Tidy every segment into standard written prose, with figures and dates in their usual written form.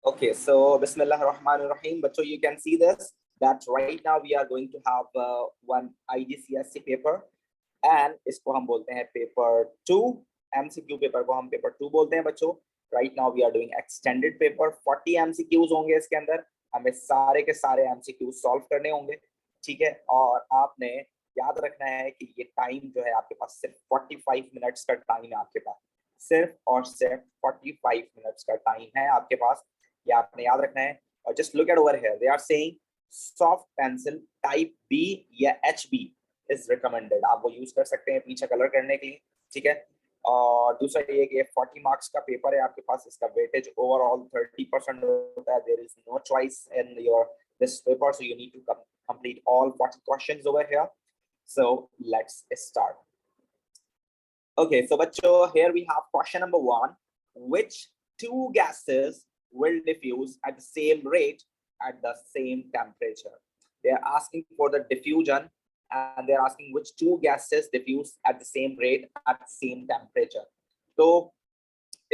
Okay, so Bismillah ar-Rahman ar-Rahim. But so you can see this, that right now we are going to have one IGCSE paper and इसको हम बोलते हैं paper 2. MCQ paper को हम paper 2 बोलते हैं बच्चों. Right now we are doing extended paper. 40 MCQs होंगे इसके अंदर. हमें सारे के सारे MCQs solve करने होंगे. ठीक है, और आपने याद रखना है कि ये टाइम जो है आपके पास सिर्फ 45 मिनट्स का टाइम है आपके पास. सिर्फ और सिर्फ 45 मिनट्स का टाइम है आपके पास. ये आपने याद रखना है. और just look at over here, they are saying soft pencil type B या HB is recommended. आप वो यूज कर सकते हैं पीछे कलर करने के लिए. ठीक है, और दूसरा ये कि 40 मार्क्स का पेपर है आपके पास. इसका वेटेज ओवरऑल 30% होता है. There is no choice in your this paper, so you need to complete all 40 questions over here. So let's start. Okay, so bachcho, here we have question number 1. Which two gases will diffuse at the same rate at the same temperature? They are asking for the diffusion and they are asking which two gases diffuse at the same rate at the same temperature. तो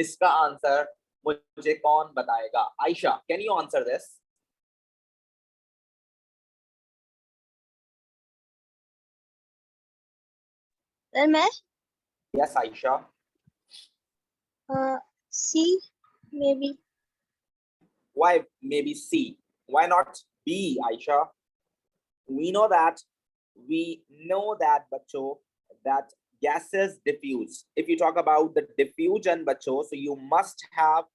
इसका answer मुझे कौन बताएगा? Aisha, can you answer this? Yes, Aisha. C, maybe. Why maybe C? Why not B, Aisha? We know that bacho, that gases diffuse. If you talk about the diffusion bacho, so you must have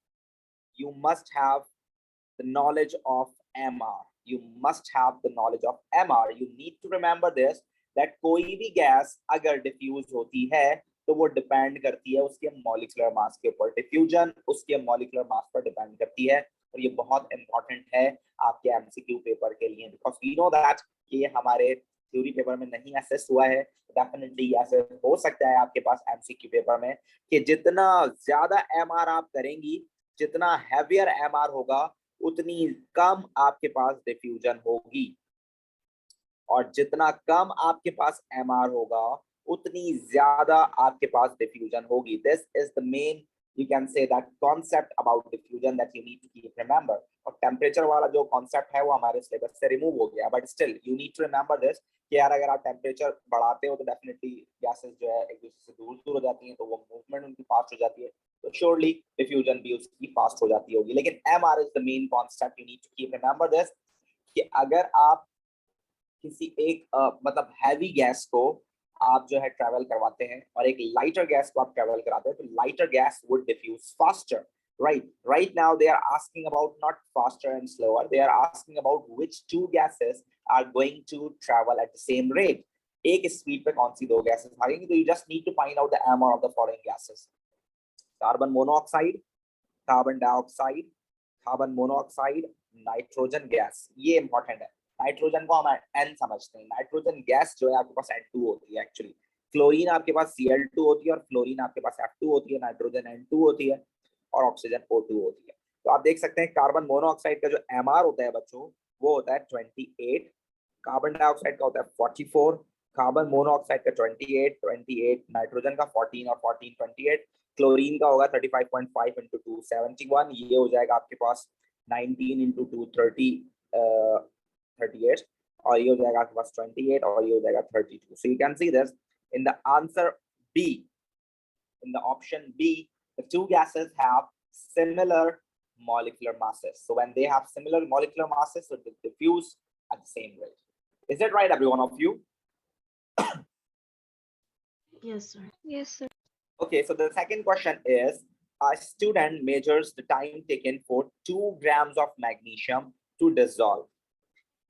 the knowledge of MR. You must have the knowledge of MR. You need to remember this, that कोई भी gas अगर diffuse होती है तो वो depend करती है उसके मॉलिक्यूलर मास के ऊपर. डिफ्यूजन उसके मॉलिक्यूलर मास पर डिपेंड करती है. और ये बहुत इंपॉर्टेंट है आपके एमसीक्यू पेपर के लिए, बिकॉज वी नो दैट कि ये हमारे थ्योरी पेपर में नहीं असेस हुआ है. डेफिनेटली ऐसे हो सकता है आपके पास एमसीक्यू पेपर में कि जितना ज्यादा एमआर आप करेंगी, जितना हैवियर एमआर होगा, उतनी कम आपके पास डिफ्यूजन होगी. और जितना कम आपके पास एमआर होगा, उतनी ज्यादा आपके पास डिफ्यूजन होगी. This is the main, you can say, that concept about diffusion that you need to keep remember. और टेम्परेचर वाला जो कॉन्सेप्ट है वो हमारे सिलेबस से रिमूव हो गया, but still you need to remember this कि यार अगर आप टेम्परेचर बढ़ाते हो तो डेफिनेटली गैसेस जो है एक दूसरे से दूर दूर हो जाती हैं, तो वो मूवमेंट उनकी फास्ट हो जाती है, तो श्योरली डिफ्यूजन भी उसकी फास्ट हो जाती होगी. लेकिन MR is the main concept. You need to keep remember this कि अगर आप किसी एक मतलब हैवी गैस को आप जो है ट्रैवल करवाते हैं और एक लाइटर गैस को आप ट्रैवल कराते हैं, तो lighter gas would diffuse faster. right now they are asking about not faster and slower, they are asking about which two gases are going to travel at the same rate. एक speed पे कौन सी दो gases भागेंगी? तो you just need to find out the MR of the following gases: carbon monoxide, carbon dioxide, carbon monoxide, nitrogen gas. ये important है. Nitrogen को हम N समझते हैं. नाइट्रोजन गैस जो है आपके पास N2 होती है एक्चुअली. क्लोरीन आपके पास Cl2 होती है और फ्लोरीन आपके पास F2 होती है. नाइट्रोजन N2 होती है और ऑक्सीजन O2 होती है. तो आप देख सकते हैं कार्बन मोनोऑक्साइड का जो MR होता है बच्चों, वो होता है 28. कार्बन डाइऑक्साइड का होता है 44. कार्बन मोनोऑक्साइड का 28, नाइट्रोजन का 14 और 14 28. क्लोरीन का होगा 35.5 into 2 71. ये हो जाएगा आपके पास 19 into 2 38, और ये हो जाएगा आपके पास 28 और ये हो जाएगा 32. So you can see this in the answer B, in the option B, the two gases have similar molecular masses. So when they have similar molecular masses, so they diffuse at the same rate. Is that right, every one of you? Yes, sir. Yes, sir. Okay, so the second question is, a student measures the time taken for 2 grams of magnesium to dissolve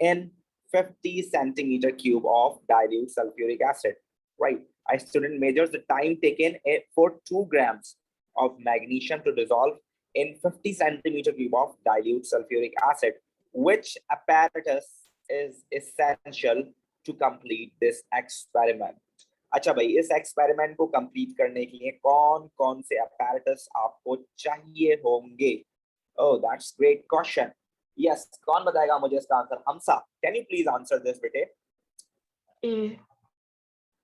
in 50 centimeter cube of dilute sulfuric acid. Right, a student measures the time taken for 2 grams of magnesium to dissolve in 50 centimeter cube of dilute sulfuric acid. Which apparatus is essential to complete this experiment? अच्छा भाई, इस experiment को complete करने के लिए कौन कौन से apparatus आपको चाहिए होंगे? Oh, that's great question. Yes, कौन बताएगा मुझे इसका answer? हमसा, can you please answer this बेटे?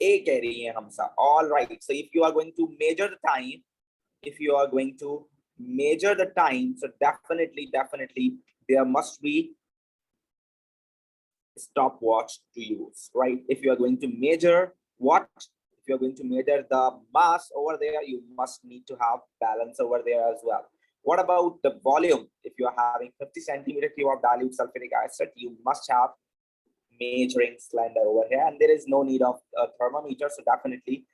A कह रही है हमसा. All right. So if you are going to measure the time, if you are going to measure the time, so definitely there must be stopwatch to use, right? If you are going to measure what, if you're going to measure the mass over there, you must need to have balance over there as well. What about the volume? If you are having 50 centimeter cube of dilute sulfuric acid, you must have measuring cylinder over here, and there is no need of a thermometer, so definitely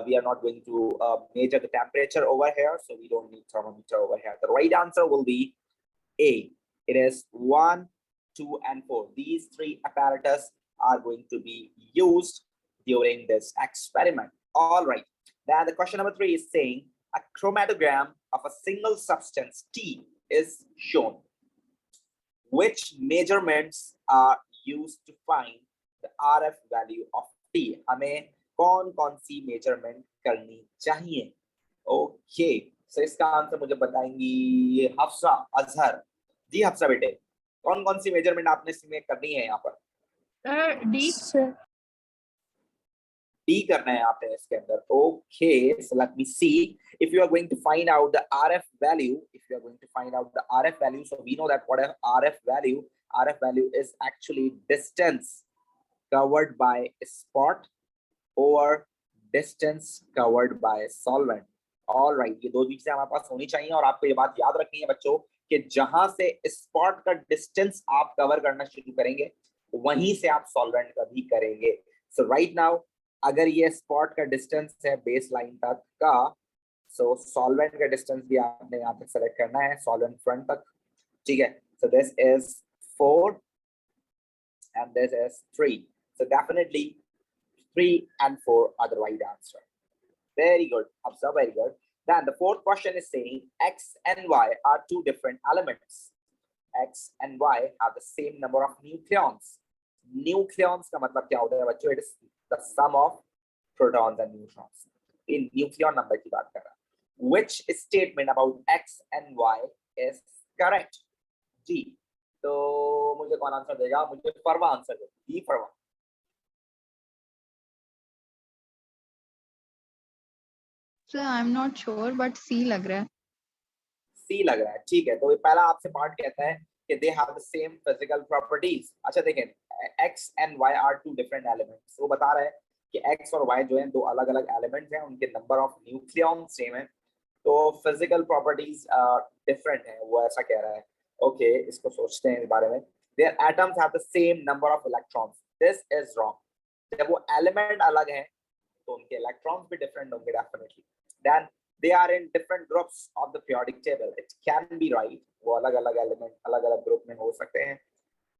we are not going to measure the temperature over here, so we don't need thermometer over here. The right answer will be A. It is 1, 2, and 4. These three apparatus are going to be used during this experiment. All right. Then the question number 3 is saying a chromatogram of a single substance T is shown. Which measurements are used to find the RF value of T? हमें कौन सी measurement करनी चाहिए? Okay, सो इसका answer मुझे बताएंगी हफ्सा अजहर। जी हफ्सा बेटे, कौन सी measurement आपने इसमें करनी है यहाँ पर? डी D करना है आपने इसके अंदर। Okay, so let me see. If you are going to find out the RF value, so we know that what is RF value? RF value is actually distance covered by spot or distance covered by solvent. All right, ये दो चीजें हमारे पास होनी चाहिए, और आपको ये बात याद रखनी है बच्चों कि जहां से स्पॉट का डिस्टेंस आप कवर करना शुरू करेंगे, वहीं से आप सॉल्वेंट का भी करेंगे। सो राइट नाउ, अगर ये स्पॉट का डिस्टेंस है बेस लाइन तक का, सो सॉल्वेंट का डिस्टेंस भी आपने यहाँ तक सेलेक्ट करना है, सॉल्वेंट फ्रंट तक, ठीक है। So this is 4 and this is 3. So definitely 3 and 4 are the right answer. Very good, Hafsa, very good. Then the fourth question is saying X and Y are two different elements. X and Y have the same number of nucleons. Nucleons का मतलब क्या होता है बच्चों? It is the sum of protons and neutrons. In nucleon number की बात कर रहा है। Which statement about X and Y is correct? G. तो मुझे कौन आंसर देगा? मुझे फरवा आंसर दे। D Farwa. Sir, I'm not sure, but C लग रहा है। C लग रहा है, ठीक है। तो ये पहला आपसे पार्ट कहता है कि they have the same physical properties. अच्छा देखें, X and Y are two different elements. वो बता रहा है कि X और Y जो हैं दो अलग अलग एलिमेंट्स हैं, उनके नंबर ऑफ न्यूक्लियॉन सेम है, तो फिजिकल प्रॉपर्टीज डिफरेंट है, वो ऐसा कह रहा है। ओके, इसको सोचते हैं इस बारे में। Their atoms have the same number of electrons. This is wrong. जब वो एलिमेंट अलग हैं तो उनके इलेक्ट्रॉन्स भी डिफरेंट होंगे definitely. Then they are in different groups of the periodic table. It can be right. वो अलग अलग एलिमेंट अलग अलग ग्रुप में हो सकते हैं,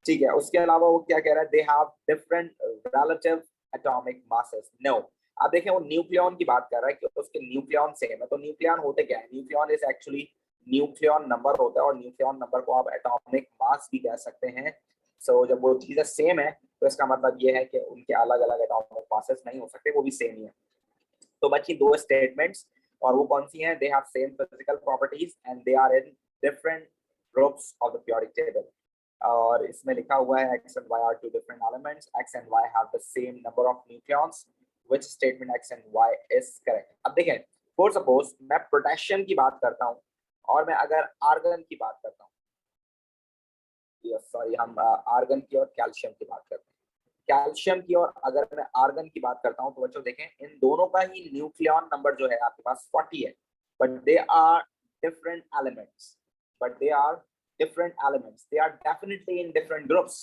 ठीक है। उसके अलावा वो क्या कह रहा है? They have different relative atomic masses. No. अब देखें, वो न्यूक्लियॉन की बात कर रहा है कि उसके न्यूक्लियॉन सेम है, तो न्यूक्लियॉन होते क्या है? Nucleon is actually nucleon number होता है, और न्यूक्लियॉन नंबर को आप एटॉमिक मास भी कह सकते हैं। सो जब वो चीजें सेम है तो इसका मतलब ये है कि उनके अलग अलग एटॉमिक मासेस नहीं हो सकते, वो भी सेम ही है। तो बची दो स्टेटमेंट्स, और वो कौन सी हैं? They have same physical properties and they are in different groups of the periodic table. और इसमें लिखा हुआ है X and Y are two different elements. X and Y have the same number of nucleons. Which statement X and Y is correct? अब देखें, for suppose मैं potassium की बात करता हूँ और मैं अगर आर्गन की बात करता हूँ, सॉरी हम आर्गन की और कैल्शियम की बात करते हैं। कैल्शियम की और अगर मैं आर्गन की बात करता हूं तो बच्चों देखें, इन दोनों का ही न्यूक्लियॉन नंबर जो है आपके पास 40 है, but they are different elements, they are definitely in different groups,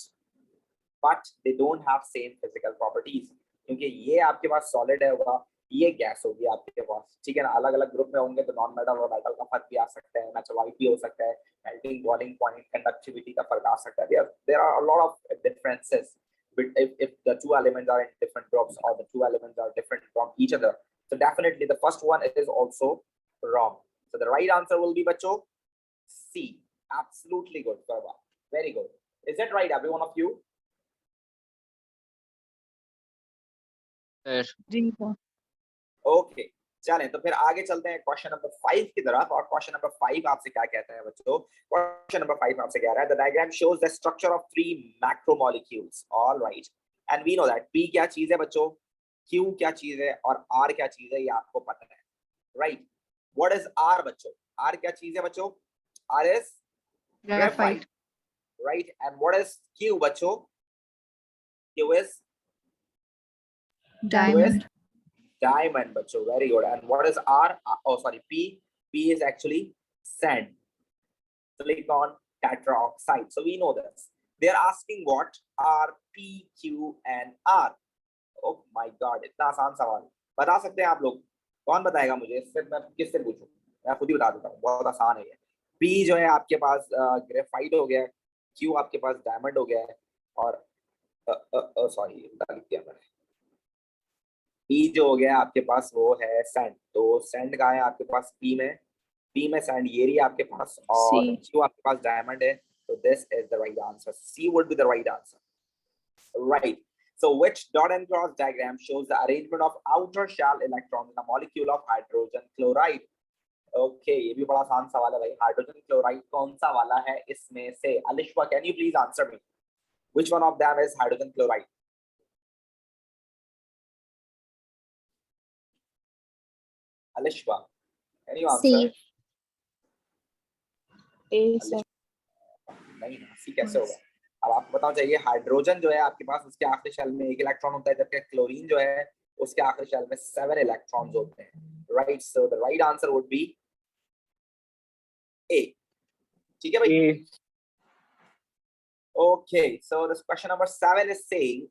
but they don't have same physical properties. क्योंकि ये आपके पास सॉलिड है होगा, ये गैस होगी आपके पास, ठीक है ना। अलग अलग ग्रुप में होंगे तो नॉन मेटल और मेटल का फर्क भी आ सकता है, मेटलॉइड भी हो सकता है, मेल्टिंग बॉइलिंग पॉइंट, कंडक्टिविटी का फर्क आ सकता है। there are a lot of differences. But if the two elements are in different groups or the two elements are different from each other, so definitely the first one is also wrong. So the right answer will be bacho C. Absolutely good, Karwa. Very good. Is that right, every one of you? जी sir. Okay. चलें तो फिर आगे चलते हैं question number 5 की तरफ। और क्वेश्चन नंबर 5 आपसे क्या कहता है बच्चों? क्वेश्चन नंबर 5 आपसे कह रहा है, the diagram shows the structure of 3 macromolecules. Alright, and we know that P क्या चीज है बच्चों, Q क्या चीज है और R क्या चीज है, ये आपको पता है, राइट? व्हाट इज R बच्चों? R क्या चीज है बच्चों? R is Graphite. right? And what is Q बच्चों? Q is Diamond. diamond बच्चों, very good. And what is R? Oh sorry, P. P is actually sand, silicon tetroxide. So we know this. They are asking what are P, Q and R. Oh my God, इतना आसान सवाल बता सकते हैं आप लोग? कौन बताएगा मुझे? सिर्फ मैं किससे पूछूं? मैं खुद ही बता देता हूँ, बहुत आसान है ये। P जो है आपके पास ग्रेफाइट हो गया है, Q आपके पास डायमंड हो गया है, और सॉरी लिख दिया मैंने। P जो हो गया है आपके पास वो है सैंड। तो सैंड कहाँ है आपके पास? P में सैंड ये रही आपके पास, और Q आपके पास डायमंड है। तो this is the right answer, C would be the right answer. Right. So which dot and cross diagram shows the arrangement of outer shell electrons in a molecule of hydrogen chloride? Okay, ये भी बड़ा आसान सवाल है भाई। Hydrogen chloride कौन सा वाला है इसमें से? अलिशवा, can you please answer me? Which one of them is hydrogen chloride? Alishwa, can you answer? Sir. नहीं ना, सी कैसे होगा? अब आपको बताना चाहिए, हाइड्रोजन जो है आपके पास उसके आखिरी शेल में एक इलेक्ट्रॉन होता है, जबकि क्लोरीन जो है उसके आखिरी शेल में 7 इलेक्ट्रॉन्स होते हैं। Right, so the right answer would be A. ठीक है भाई? Okay, so this question number 7 is saying,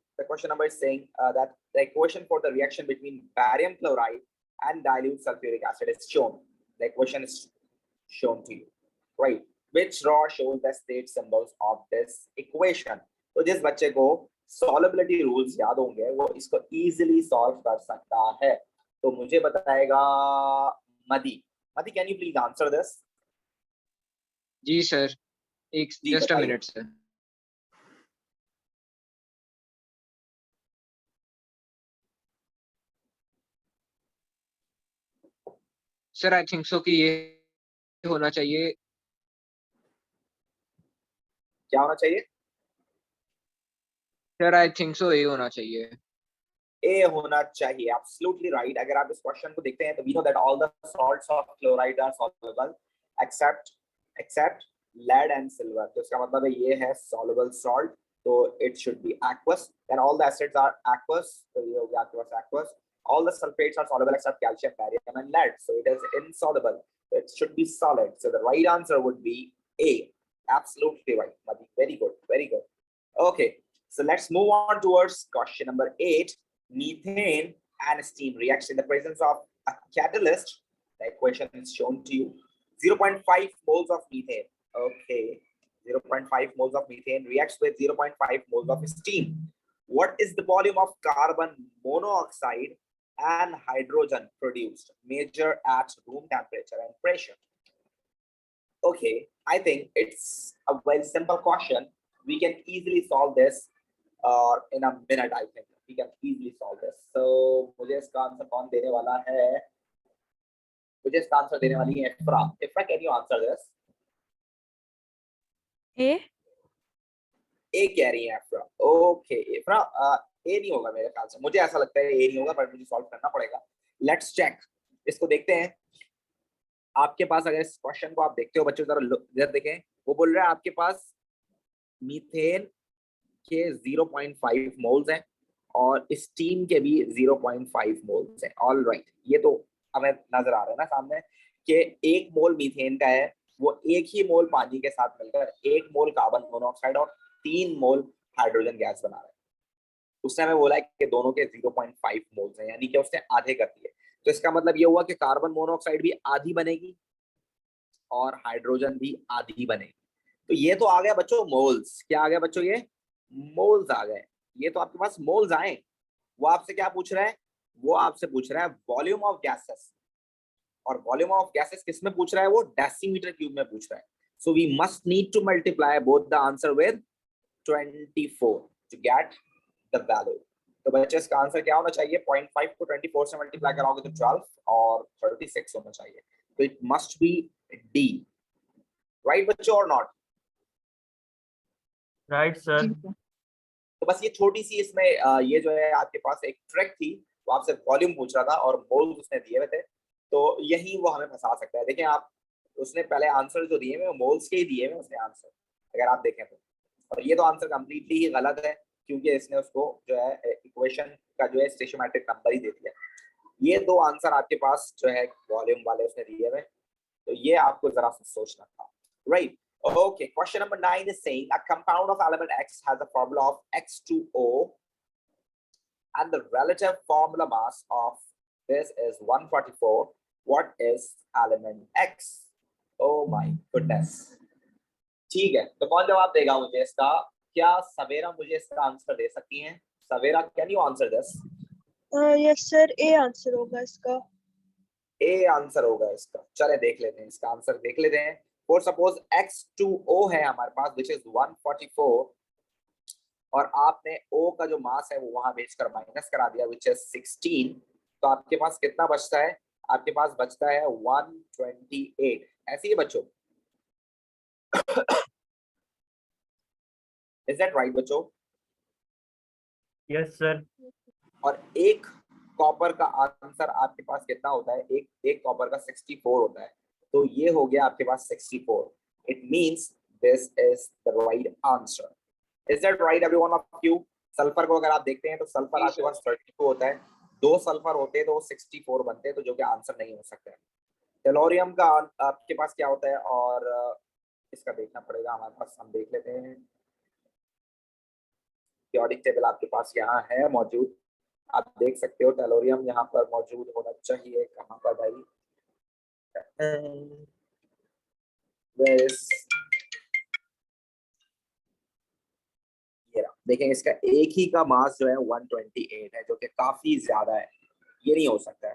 that the equation for the reaction between barium chloride and dilute sulfuric acid is shown. The equation is shown to you, right? Which raw shows the state symbols of this equation? तो जिस बच्चे को solubility rules याद होंगे वो इसको easily solve कर सकता है। तो मुझे बताएगा मदी। मदी, can you please answer this? जी सर, एक just a minute sir. Sir I think so कि ये होना चाहिए। क्या होना चाहिए? सर आई थिंक सो ए होना चाहिए। ए होना चाहिए, एब्सोल्युटली राइट। अगर आप इस क्वेश्चन को देखते हैं तो we know that all the salts of chloride are soluble except lead and silver। तो इसका मतलब है ये है soluble salt, तो it should be aqueous। then all the acids are aqueous, तो ये हो गया आपके पास aqueous। all the sulfates are soluble except calcium, barium and lead, so it is insoluble, so it should be solid। so the right answer would be A, absolutely right Madhi, very good। okay, so let's move on towards question number 8। methane and steam reacts in the presence of a catalyst। the equation is shown to you। 0.5 moles of methane, okay, 0.5 moles of methane reacts with 0.5 moles of steam। what is the volume of carbon monoxide and hydrogen produced? measure at room temperature and pressure। okay, I think it's a very simple question, we can easily solve this in a minute। I think we can easily solve this। so मुझे इसका answer कौन देने वाला है? मुझे इसका answer देने वाली है इफ्रा। इफ्रा, can you answer this? A कह रही है इफ्रा। ओके इफ्रा, ए नहीं होगा मेरे ख्याल से, मुझे ऐसा लगता है ए नहीं होगा, पर मुझे सॉल्व करना पड़ेगा। लेट्स चेक, इसको देखते हैं। आपके पास अगर इस क्वेश्चन को आप देखते हो बच्चों, जरा इधर देखें, वो बोल रहा है आपके पास मीथेन के 0.5 मोल्स हैं और स्टीम के भी 0.5 मोल्स हैं। ऑल राइट, ये तो हमें नजर आ रहा है ना सामने कि 1 मोल मीथेन का है, वो 1 ही मोल पानी के साथ मिलकर 1 मोल कार्बन मोनोऑक्साइड और 3 मोल हाइड्रोजन गैस बना रहा है। उसने हमें बोला है कि दोनों के 0.5 मोल्स हैं, यानी कि उसने आधे कर दिए। तो इसका मतलब ये हुआ कि कार्बन मोनोऑक्साइड भी आधी बनेगी और हाइड्रोजन भी आधी बनेगी। तो ये तो आ गया बच्चों मोल्स। क्या आ गया बच्चों? ये मोल्स आ गए। ये तो आपके पास मोल्स आए। वो आपसे क्या पूछ रहा है? वो आपसे पूछ रहा है वॉल्यूम ऑफ गैसेस, और वॉल्यूम ऑफ गैसेस किसमें पूछ रहा है? वो डेसीमीटर क्यूब में पूछ रहा है। So we must need to multiply both the answer with 24 to get the value. तो बच्चे इसका आंसर क्या होना चाहिए? 0.5 को 24 से मल्टीप्लाई कराओगे तो 12 और 36 होना चाहिए। तो it must be D, right बच्चों और नॉट? Right sir. तो बस ये छोटी सी इसमें ये जो है आपके पास एक ट्रिक थी, वो आपसे वॉल्यूम पूछ रहा था और मोल्स उसने दिए हुए थे, तो यही वो हमें फंसा सकता है। देखिए आप उसने पहले आंसर जो दिए हुए मोल्स के ही दिए हुए उसने आंसर, अगर आप देखें तो। और ये तो आंसर कंप्लीटली ही गलत है, क्योंकि इसने उसको जो है इक्वेशन का जो है स्टेशोमेट्रिक नंबर ही दे दिया। ये दो आंसर आपके पास जो है वॉल्यूम वाले उसने दिए हुए, तो ये आपको जरा सा सोचना था, right. Okay, question number 9 is saying a compound of element X has a formula of X2O and the relative formula mass of this is 144. What is element X? Oh my goodness. ठीक है, तो कौन जवाब देगा मुझे इसका? क्या सवेरा मुझे इसका आंसर दे सकती हैं? Savera, can you answer this? Yes sir, A answer होगा इसका। ए आंसर होगा इसका। चले देख लेते हैं, इसका आंसर देख लेते हैं। फॉर सपोज X2O है हमारे पास विच इज 144, और आपने O का जो मास है वो वहां भेजकर माइनस करा दिया विच इज 16, तो आपके पास कितना बचता है? आपके पास बचता है 128। ऐसे ही बच्चों, इज दैट राइट बच्चों? Yes sir. और एक कॉपर का आंसर आपके पास कितना होता है? एक कॉपर का 64 होता है, तो ये हो गया आपके पास 64। It means this is the right answer. Is that right everyone of you? Sulphur को अगर आप देखते हैं तो सल्फर आपके पास 32 होता है, दो सल्फर होते हैं तो 64 बनते हैं, तो जो कि आंसर नहीं हो सकता है। टेलोरियम का आपके पास क्या होता है, और इसका देखना पड़ेगा हमारे पास, हम देख लेते हैं। पीरियोडिक टेबल आपके पास यहाँ है मौजूद, आप देख सकते हो टेलोरियम यहाँ पर मौजूद होना चाहिए। कहाँ पर भाई? देखें, इसका एक ही का मास जो है 128 है, जो कि काफी ज्यादा है, ये नहीं हो सकता है,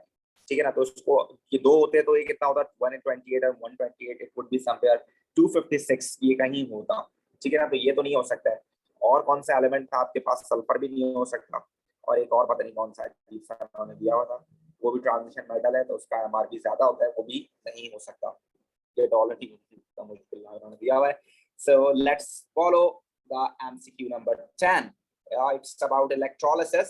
ठीक है ना। तो उसको ये दो होते हैं तो ये कितना होता है? 128 और 128, इट वुड बी समवेयर 256, ये कहीं होता, ठीक है ना। तो ये तो नहीं हो सकता है। और कौन सा एलिमेंट था आपके पास? सल्फर भी नहीं हो सकता, और एक और पता नहीं कौन सा उन्होंने दिया हुआ था, वो भी ट्रांजिशन मेटल है, तो उसका एमआर भी ज्यादा होता है, वो भी नहीं हो सकता। ये डॉलर मुश्किल उन्होंने दिया हुआ है। So let's follow the MCQ number 10. It's about electrolysis.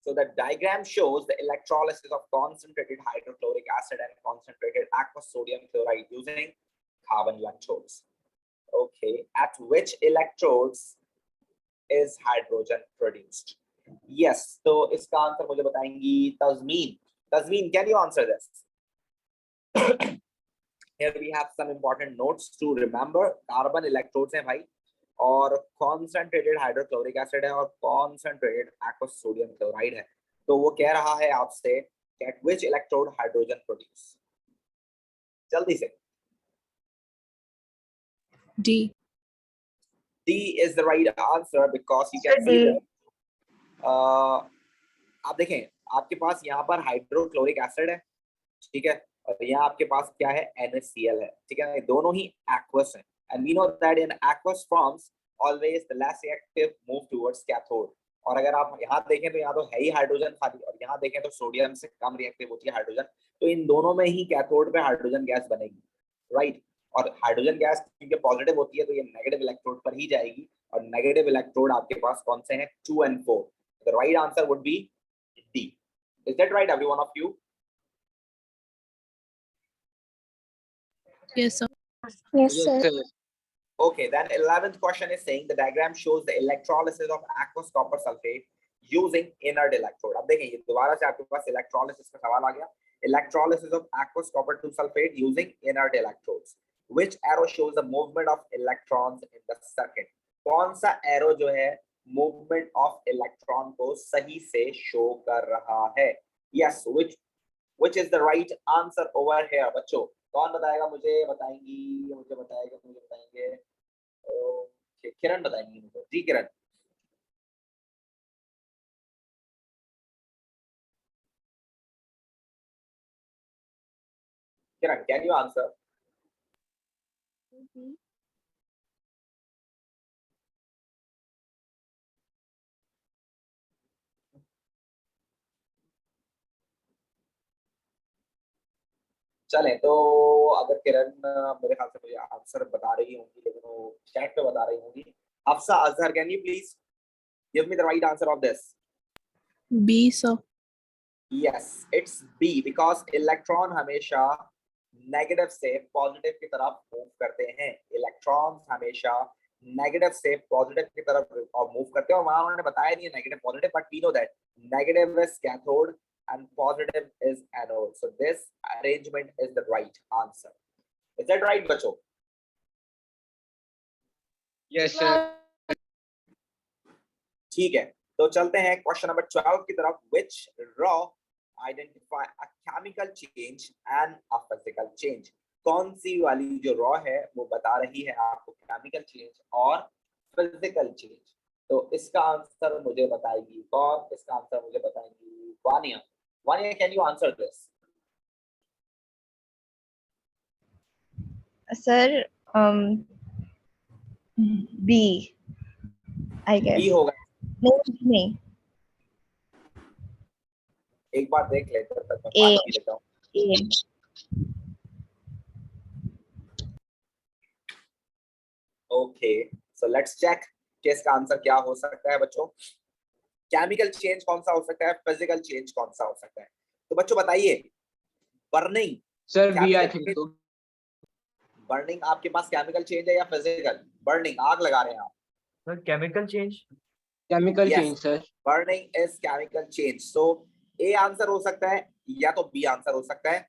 So the diagram shows the electrolysis of concentrated hydrochloric acid and concentrated aqueous sodium chloride using carbon electrodes. Okay, at which electrodes is hydrogen produced? Yes, तो इसका answer मुझे बताएंगी तज़मीन। तज़मीन, can you answer this? Here we have some important notes to remember. Carbon electrodes हैं भाई, और concentrated hydrochloric acid है, और concentrated aqueous sodium chloride है। तो वो कह रहा है आपसे at which electrode hydrogen produce? जल्दी से। D. D is the right answer because you can see that आप देखें, आपके पास यहाँ पर हाइड्रोक्लोरिक एसिड है, ठीक है, और यहाँ आपके पास क्या है? NaCl है, ठीक है, दोनों ही एक्वस है। And we know that in aqueous forms always the less reactive move towards cathode. और अगर आप यहाँ देखें तो यहाँ तो है ही हाइड्रोजन खाली, और यहाँ देखें तो सोडियम से कम रिएक्टिव होती है हाइड्रोजन, तो इन दोनों में ही कैथोड पे हाइड्रोजन गैस बनेगी, राइट। और हाइड्रोजन गैस क्योंकि पॉजिटिव होती है तो ये नेगेटिव इलेक्ट्रोड पर ही जाएगी, और नेगेटिव इलेक्ट्रोड आपके पास कौन से हैं? 2 and 4. The right answer would be D. Is that right, every one of you? Yes, sir. Yes Yes, sir. sir. Okay, then 11th question is saying the diagram shows the electrolysis of aqueous copper sulfate using inert electrode. अब देखें, ये दोबारा से आपके पास electrolysis का सवाल आ गया। Electrolysis of aqueous copper 2 sulfate using inert electrodes. Which arrow shows the movement of electrons in the circuit? कौन सा arrow जो है movement of electron को सही से show कर रहा है? Yes, which is the right answer over here, बच्चों? कौन बताएगा मुझे? बताएंगी मुझे बताएंगे किरण बताएंगी मुझे। जी किरण। किरण, कैन यू आंसर? चलें, तो अगर किरण मेरे ख्याल से मुझे आंसर बता रही होंगी, लेकिन वो चैट पे बता रही होंगी। Hafsa Azhar, can you please give me the right answer of this? B, sir. Yes, it's B because electron हमेशा नेगेटिव से पॉजिटिव की तरफ मूव करते हैं। इलेक्ट्रॉन्स हमेशा नेगेटिव से पॉजिटिव की तरफ मूव करते हैं, और वहां उन्होंने बताया नहीं है negative positive, but we know that negative is cathode and positive is anode. So this arrangement is the right answer. Is that right, बच्चों? Yes, sir. ठीक है, तो चलते हैं क्वेश्चन नंबर 12 की तरफ. Which raw identify a chemical change and a physical change? कौन सी वाली जो रॉ है वो बता रही है आपको केमिकल चेंज और फिजिकल चेंज? तो इसका आंसर मुझे बताएगी कौन? इसका आंसर मुझे बताएगी Vaniya. Vanya, can you answer this? Sir, B, I guess. B होगा. नहीं. एक बार देख लेते हैं, तब A. मैं भी लेता हूँ. A. Okay, so let's check कि इसका आंसर क्या हो सकता है बच्चों. केमिकल चेंज कौन सा हो सकता है, फिजिकल चेंज कौन सा हो सकता है? तो बच्चों बताइए. Burning. Sir, B, I think so. Burning आपके पास केमिकल चेंज है या फिजिकल? बर्निंग, आग लगा रहे हैं आप. Sir chemical change. Chemical Yes. change, sir. Burning is chemical change. So A answer हो सकता है या तो बी आंसर हो सकता है.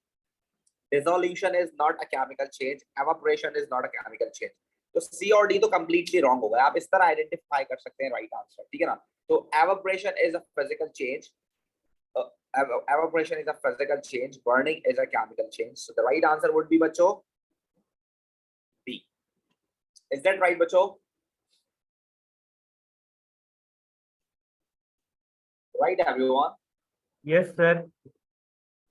Dissolution is not a chemical change, evaporation is not a chemical change. तो सी और डी तो कंप्लीटली रॉन्ग होगा. आप इस तरह आइडेंटिफाई कर सकते हैं राइट आंसर, ठीक है ना. तो evaporation is a physical change, evaporation is a physical change, burning is a chemical change. So the right answer would be बच्चों B. Is that right बच्चों? Right everyone? Yes sir.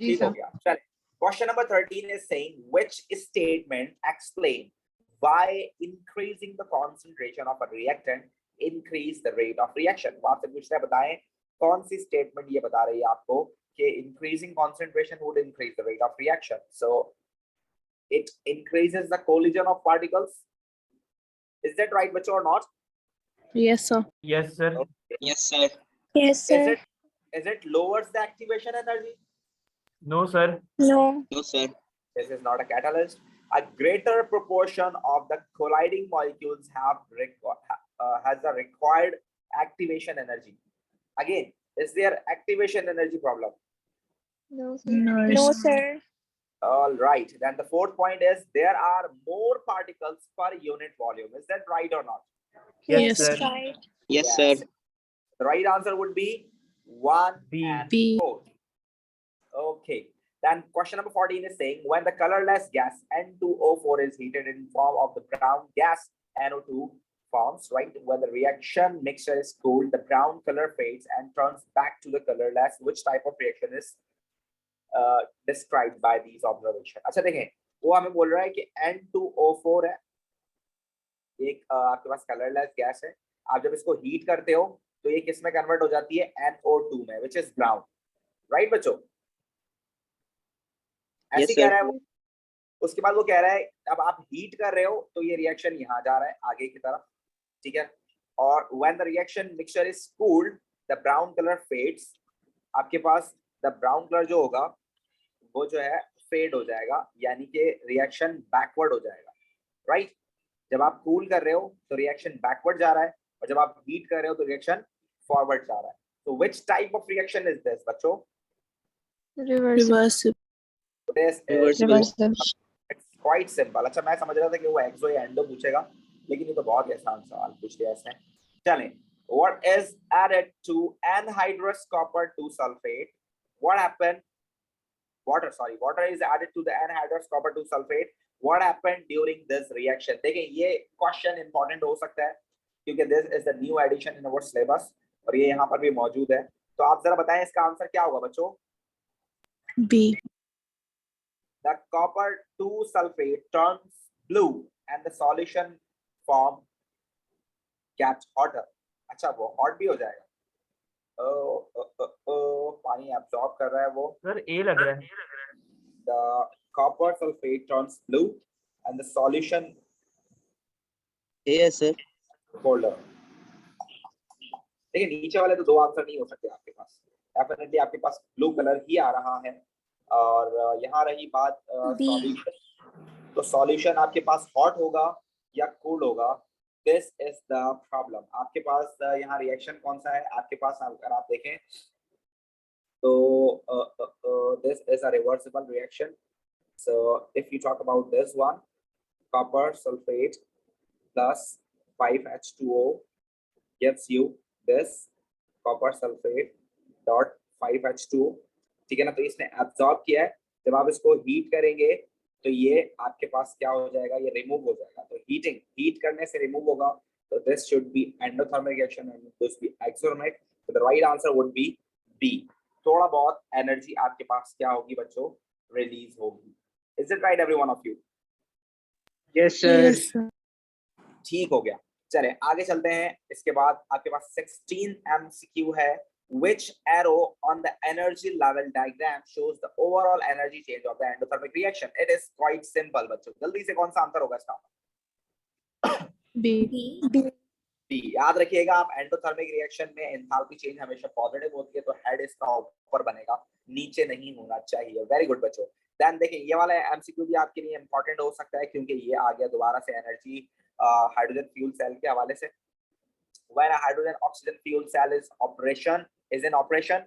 जी ठीक हो sir. गया. चलिए, question number 13 is saying which statement explain why increasing the concentration of a reactant increase the rate of reaction. वो आपसे पूछ रहा है, बताएं कौन सी स्टेटमेंट ये बता रही है आपको कि increasing concentration would increase the rate of reaction. So it increases the collision of particles. Is that right बच्चों or not? Yes, sir. Yes sir. Yes, sir. Yes, sir. Is it lowers the activation energy? No sir. No. No, sir. This is not a catalyst. A greater proportion of the colliding molecules has the required activation energy. Again, is there activation energy problem? No, sir. No, sir. All right. Then the fourth point is there are more particles per unit volume. Is that right or not? Yes, sir. Right. Yes, sir. The right answer would be 1 B. and B. 4. Okay. Then question number 14 is saying when the colorless gas N2O4 is heated in form of the brown gas NO2 forms, right? When the reaction mixture is cooled, the brown color fades and turns back to the colorless. Which type of reaction is described by these observations? अच्छा देखें, वो हमें बोल रहा है कि N2O4 है, एक आपके पास कलरलेस गैस है. आप जब इसको हीट करते हो तो ये किस में कन्वर्ट हो जाती है? NO2 में, which is brown. राइट बच्चों? ऐसे कह रहा है वो. उसके बाद वो कह रहा है अब आप हीट कर रहे हो तो ये रिएक्शन यहाँ जा रहा है आगे की तरफ, ठीक है. और when the reaction mixture is cooled, the brown color fades. आपके पास the brown color जो होगा वो जो है फेड हो जाएगा, यानी कि रिएक्शन बैकवर्ड हो जाएगा, राइट. जब आप कूल कर रहे हो तो रिएक्शन बैकवर्ड जा रहा है, और जब आप हीट कर रहे हो तो रिएक्शन फॉरवर्ड जा रहा है. तो which type of reaction is this बच्चों? Reversible. Reversible. It's quite simple. अच्छा, मैं समझ रहा था कि वो एक्सो या एंडो पूछेगा, लेकिन ये तो बहुत ही आसान सवाल पूछ लिया इसने. चलें, what is added to anhydrous copper 2 sulfate? What happened? Water is added to the anhydrous copper 2 sulfate. What happened during this reaction? देखिए, ये क्वेश्चन इंपॉर्टेंट हो सकता है क्योंकि this is the new addition in our syllabus और ये यहाँ पर भी मौजूद है. तो आप जरा बताएं इसका आंसर क्या होगा बच्चों? B. The copper 2 sulfate turns blue and the solution form gets hotter. अच्छा, वो hot भी हो जाएगा. पानी absorb कर रहा है वो. सर ए लग रहा है. The copper sulfate turns blue and the solution Yes, sir. colder. देखिए, नीचे वाले तो दो आंसर नहीं हो सकते आपके पास. डेफिनेटली आपके पास ब्लू कलर ही आ रहा है. और यहाँ रही बात B. सॉल्यूशन, तो सॉल्यूशन आपके पास हॉट होगा या कूल होगा, दिस इज द प्रॉब्लम। आपके पास यहाँ रिएक्शन कौन सा है आपके पास, अगर आप देखें तो this is a reversible reaction. So if you talk about this one, copper sulphate plus 5H2O gives you this copper sulfate dot 5H2O, ठीक है ना। तो इसने एब्जॉर्ब किया है, जब आप इसको हीट करेंगे तो ये आपके पास क्या हो जाएगा, ये रिमूव हो जाएगा। तो हीट करने से रिमूव होगा, तो this should be endothermic reaction and this be exothermic. तो the right answer would be B. थोड़ा बहुत एनर्जी आपके पास क्या होगी बच्चों, रिलीज होगी। Is it right every one of you? Yes, sir. Yes, sir. ठीक हो गया। चले आगे चलते हैं। इसके बाद आपके पास 16 MCQ है। Which arrow on the energy level diagram shows the overall energy change of the endothermic reaction? It is quite simple बच्चों, जल्दी से कौन सा आंसर होगा इसका? B. B. B। याद रखिएगा आप, एंडोथर्मिक रिएक्शन में एंथैल्पी चेंज हमेशा पॉजिटिव होती है, तो हेड इसका ऊपर बनेगा, नीचे नहीं होना चाहिए। वेरी गुड बच्चों। देन देखिए ये वाला MCQ भी आपके लिए इंपॉर्टेंट हो सकता है, क्योंकि ये आ गया दोबारा से एनर्जी हाइड्रोजन फ्यूल सेल के हवाले से। When a hydrogen oxygen fuel cell is in operation,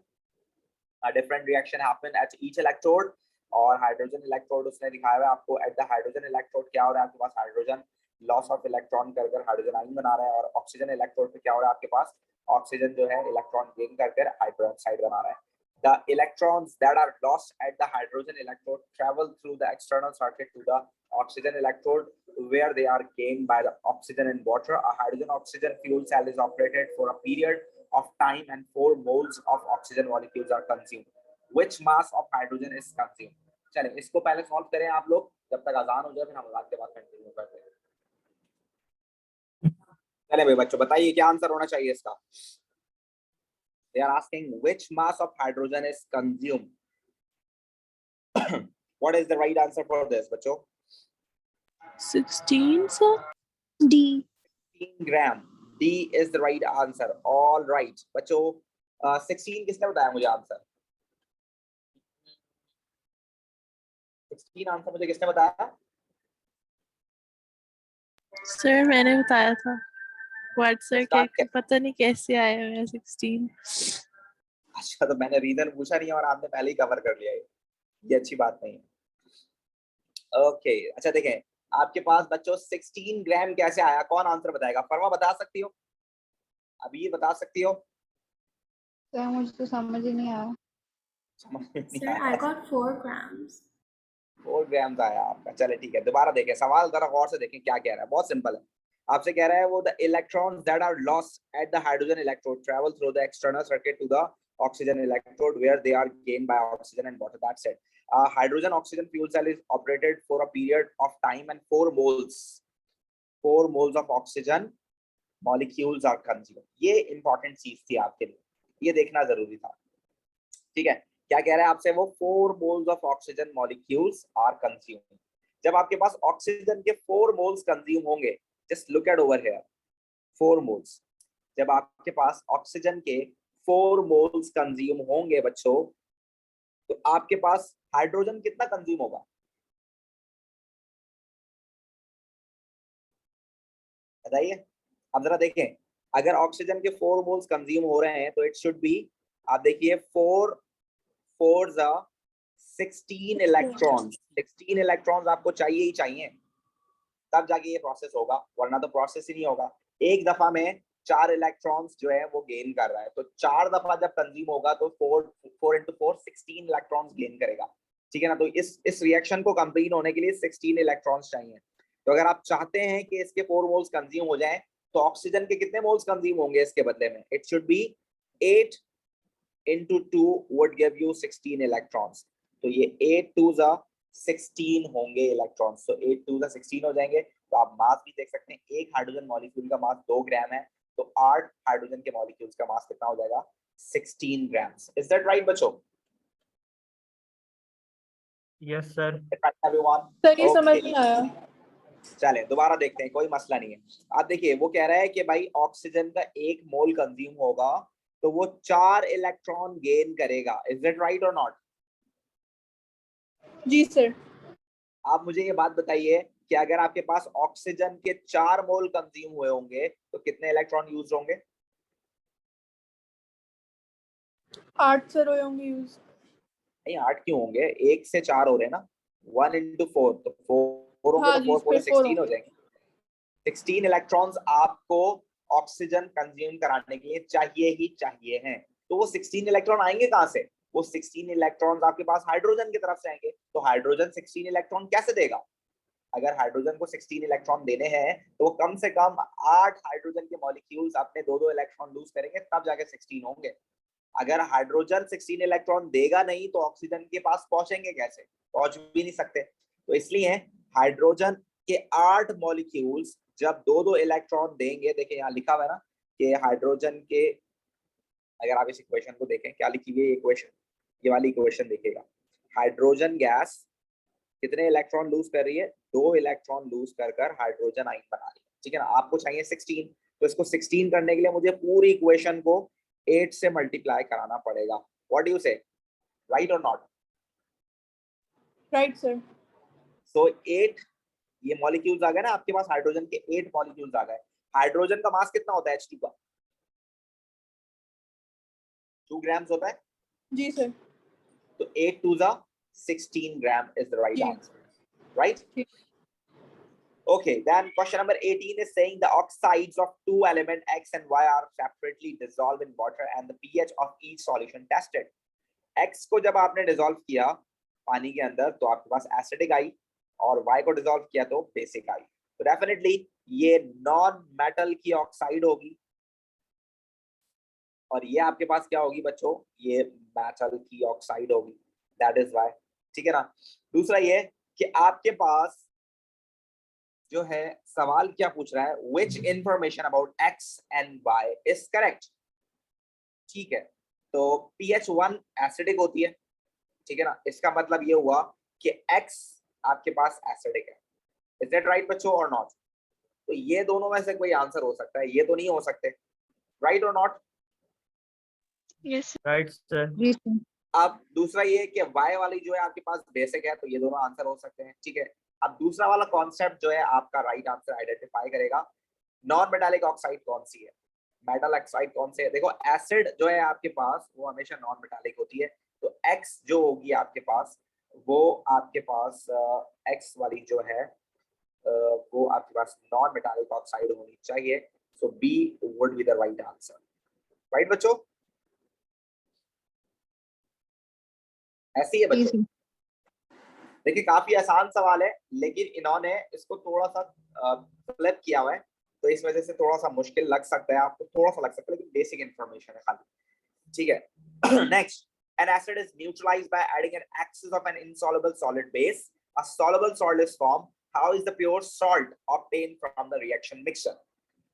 a different reaction happen at each electrode। और हाइड्रोजन इलेक्ट्रोड उसने दिखाया है आपको, एट द हाइड्रोजन इलेक्ट्रोड क्या हो रहा है आपके पास, हाइड्रोजन लॉस ऑफ इलेक्ट्रॉन कर हाइड्रोजन आयन बना रहा है, और ऑक्सीजन इलेक्ट्रोड पे क्या हो रहा है आपके पास, ऑक्सीजन जो है इलेक्ट्रॉन गेन कर हाइड्रोजन ऑक्साइड बना रहा है। The electrons that are lost at the hydrogen electrode travel through the external circuit to the oxygen electrode, where they are gained by the oxygen and water. A hydrogen oxygen fuel cell is operated for a period of time and 4 moles of oxygen molecules are consumed. Which mass of hydrogen is consumed? चलिए इसको पहले solve करें आप लोग, जब तक अजान हो जाए फिर हम अजान के बाद कंटिन्यू करते हैं। चलिए भाई बच्चों बताइए क्या आंसर होना चाहिए इसका। They are asking which mass of hydrogen is consumed. What is the right answer for this, बच्चों? 16, sir. D. 16 gram. D is the right answer. All right, बच्चों 16 किसने बताया मुझे आंसर? 16 आंसर मुझे किसने बताया? Sir, मैंने बताया था। What sir? Start क्या पता नहीं कैसे आया है 16। अच्छा, तो मैंने रीजन पूछा नहीं और आपने पहले ही कवर कर लिया, ये अच्छी बात नहीं है। ओके अच्छा देखें आपके पास बच्चों 16 ग्राम कैसे आया, कौन आंसर बताएगा? फरमा बता सकती हो, अभी ये बता सकती हो? सर मुझे तो समझ ही नहीं आया। Sir, I got 4 grams. 4 ग्राम आया आपका। चले ठीक है, दोबारा देखें सवाल, जरा गौर से देखें क्या कह रहा है। बहुत सिंपल है, आपसे कह रहा है वो the electrons that are lost at the hydrogen electrode travel through the external circuit to the oxygen electrode, where they are gained by oxygen and water. That's it. Hydrogen oxygen fuel cell is operated for a period of time and 4 moles of oxygen molecules are consumed. ये important चीज थी आपके लिए, ये देखना जरूरी था। ठीक है, क्या कह रहा है आपसे वो 4 moles of oxygen molecules are consumed। जब आपके पास ऑक्सीजन के 4 moles कंज्यूम होंगे, just look at over here, 4 moles, जब आपके पास ऑक्सीजन के 4 मोल्स कंज्यूम होंगे बच्चों, तो आपके पास हाइड्रोजन कितना कंज्यूम होगा? बताइए। अब जरा देखें, अगर ऑक्सीजन के 4 मोल्स कंज्यूम हो रहे हैं तो इट शुड बी, आप देखिए 4 16 इलेक्ट्रॉन्स, 16 इलेक्ट्रॉन्स आपको चाहिए ही चाहिए, तब जाके ये प्रोसेस होगा, वरना तो प्रोसेस ही नहीं होगा। एक दफा में 4 इलेक्ट्रॉन्स जो है वो गेन कर रहा है, तो 4 दफा जब कंज्यूम होगा तो 4 into 4 16 इलेक्ट्रॉन्स गेन करेगा। ठीक है ना, तो इस रिएक्शन को कंप्लीट होने के लिए 16 इलेक्ट्रॉन्स चाहिए। तो अगर आप चाहते हैं कि इसके 4 मोल्स कंज्यूम हो जाएं, तो ऑक्सीजन के कितने मोल्स कंज्यूम होंगे इसके बदले में? It should be 8 into 2 would give you 16 electrons. तो ये 8 2s 16 होंगे इलेक्ट्रॉन्स, तो 8 2s 16 हो जाएंगे। तो आप मास भी देख सकते हैं, एक हाइड्रोजन मॉलिक्यूल का मास 2 ग्राम है, तो 8 हाइड्रोजन के मॉलिक्यूल्स का मास कितना हो जाएगा? 16 ग्राम्स। इज दैट राइट बच्चों? Yes sir. सर ये समझ नहीं आया। चले दोबारा देखते हैं, कोई मसला नहीं है। आप देखिए वो कह रहा है कि भाई ऑक्सीजन का 1 मोल कंज्यूम होगा तो वो 4 इलेक्ट्रॉन गेन करेगा। इज दैट राइट और नॉट? जी सर। आप मुझे ये बात बताइए कि अगर आपके पास ऑक्सीजन के 4 मोल कंज्यूम हुए होंगे तो कितने इलेक्ट्रॉन यूज होंगे? 8 सर हुए होंगे यूज। नहीं 8 क्यों होंगे, 1 से 4 हो रहे हैं ना, 1 into 4 तो 4 होंगे, हाँ तो जी 4 पूरे फिर 4 16 हो होंगे। जाएंगे। 16 इलेक्ट्रॉन्स आपको ऑक्सीजन कंज्यूम कराने के लिए चाहिए ही चाहिए हैं। तो वो 16 इलेक्ट्रॉन आएंगे कहां से? वो 16 इलेक्ट्रॉन्स आपके पास हाइड्रोजन की तरफ से आएंगे। तो हाइड्रोजन 16 इलेक्ट्रॉन कैसे देगा? अगर हाइड्रोजन को 16 इलेक्ट्रॉन देने हैं तो वो कम से कम 8 हाइड्रोजन के मॉलिक्यूल्स अपने 2-2 इलेक्ट्रॉन लूज करेंगे, तब जाके 16 होंगे। अगर हाइड्रोजन 16 इलेक्ट्रॉन देगा नहीं तो ऑक्सीजन के पास पहुंचेंगे कैसे? पहुंच भी नहीं सकते। तो इसलिए हाइड्रोजन के 8 मॉलिक्यूल्स जब 2-2 इलेक्ट्रॉन देंगे, देखिए यहाँ लिखा हुआ है ना कि हाइड्रोजन के, अगर आप इस इक्वेशन को देखें क्या लिखी हुई है इक्वेशन, ये वाली इक्वेशन देखिएगा। हाइड्रोजन गैस कितने इलेक्ट्रॉन लूज कर रही है? 2 इलेक्ट्रॉन लूज कर हाइड्रोजन आयन बना रही है, ठीक है ना। आपको चाहिए 16, तो इसको 16 करने के लिए मुझे पूरी इक्वेशन को 8 से मल्टीप्लाई कराना पड़ेगा। What do you say, right और नॉट? Right sir. सो 8 ये मॉलिक्यूल्स आ गए ना आपके पास, हाइड्रोजन के 8 मॉलिक्यूल्स आ गए। हाइड्रोजन का मास कितना होता है H2 का? 2 ग्राम्स होता है। जी सर। तो 8 2 16 ग्राम इज द राइट जी। Answer, right? ठीक। Okay, then question number 18 is saying the oxides of two element X and Y are separately dissolved in water and the pH of each solution tested. X को जब आपने dissolve किया पानी के अंदर तो आपके पास एसिडिक आई, और Y को डिसॉल्व किया तो बेसिक आई। तो डेफिनेटली ये नॉन मेटल की ऑक्साइड होगी, और ये आपके पास क्या होगी बच्चों? ये मेटल की ऑक्साइड होगी, दैट इज वाई, ठीक है ना। दूसरा ये कि आपके पास जो है सवाल क्या पूछ रहा है, which information about x and y is correct, ठीक है। तो pH1 एसिडिक होती है, ठीक है ना। इसका मतलब ये हुआ कि x आपके पास एसिडिक है, इज दैट राइट बच्चों और नॉट? तो ये दोनों में से कोई आंसर हो सकता है, ये तो नहीं हो सकते, राइट और नॉट? Yes. Right sir. जी सर। अब दूसरा ये कि y वाली जो है आपके पास बेसिक है, तो ये दोनों आंसर हो सकते हैं, ठीक है। अब दूसरा वाला कॉन्सेप्ट जो है आपका राइट आंसर आइडेंटिफाई करेगा, नॉन मेटालिक ऑक्साइड कौन सी है, मेटल ऑक्साइड कौन से है। देखो एसिड जो है आपके पास वो हमेशा नॉन मेटालिक होती है, तो x जो होगी आपके पास वो आपके पास x वाली जो है वो आपके पास नॉन मेटालिक ऑक्साइड होनी चाहिए। सो B would be the right answer, right बच्चों? ऐसी है जी बच्चों। सर। देखिए काफी आसान सवाल है, लेकिन इन्होंने इसको थोड़ा सा फ्लिप किया हुआ है, तो इस वजह से थोड़ा सा मुश्किल लग सकता है आपको, थोड़ा सा लग सकता है, लेकिन बेसिक इंफॉर्मेशन है खाली, ठीक है। Next, an acid is neutralized by adding an excess of an insoluble solid base. A soluble salt is formed. How is the pure salt obtained from the reaction mixture?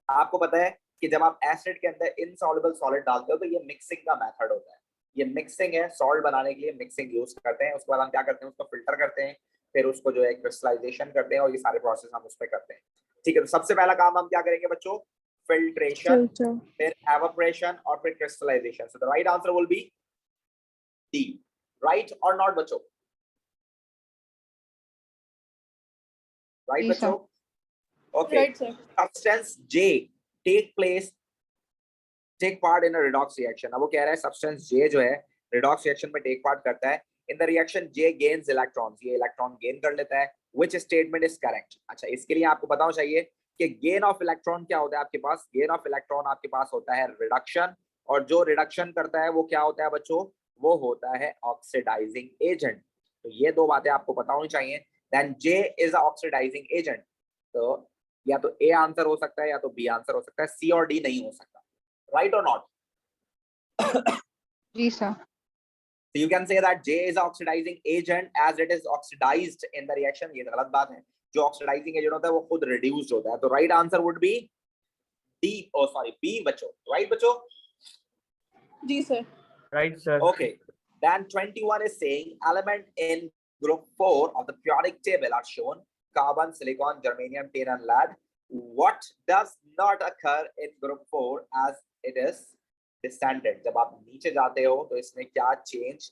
आपको पता है कि जब आप एसिड के अंदर इनसॉल्युबल सॉलिड डालते हो तो ये मिक्सिंग का मेथड होता है, ये मिक्सिंग है, सॉल्ट बनाने के लिए मिक्सिंग यूज करते हैं। उसके बाद हम क्या करते हैं, उसको फिल्टर करते हैं, फिर उसको जो है क्रिस्टलाइजेशन करते हैं, और ये सारे प्रोसेस हम उसमें करते हैं, ठीक है। तो सबसे पहला काम हम क्या करेंगे बच्चों? Filtration, Filter. फिर एवापोरेशन और फिर crystallisation. So the right answer will be D, right और नॉट बच्चों? राइट जी बच्चों? Sir. Okay. Right sir. Substance J take part in a redox reaction. अब वो कह रहा है सब्सटेंस J जो है रिडॉक्स रिएक्शन में टेक पार्ट करता है। In the reaction J gains electrons, ये इलेक्ट्रॉन गेन कर लेता है। Which statement is correct? अच्छा, इसके लिए आपको बताना चाहिए कि गेन ऑफ इलेक्ट्रॉन क्या होता है आपके पास। गेन ऑफ इलेक्ट्रॉन आपके पास होता है रिडक्शन, और जो रिडक्शन करता है वो क्या होता है बच्चों? वो होता है ऑक्सीडाइजिंग एजेंट। तो ये दो बातें आपको पता होनी चाहिए। Then J is oxidising agent. तो या तो ए आंसर हो सकता है या तो बी आंसर हो सकता है, सी और डी नहीं हो सकता, राइट और नॉट? जी sir. So you can say that J is oxidizing agent as it is oxidized in the reaction. ये गलत बात है, जो ऑक्सीडाइजिंग एजेंट होता है वो खुद रिड्यूस्ड होता है। तो right answer would be D, oh sorry B बच्चों, राइट बच्चों? जी sir. Right sir. Okay, then 21 is saying element in group 4 of the periodic table are shown: carbon, silicon, germanium, tin and lead. What does not occur in group 4 as it is descended? जब आप नीचे जाते हो तो इसमें क्या change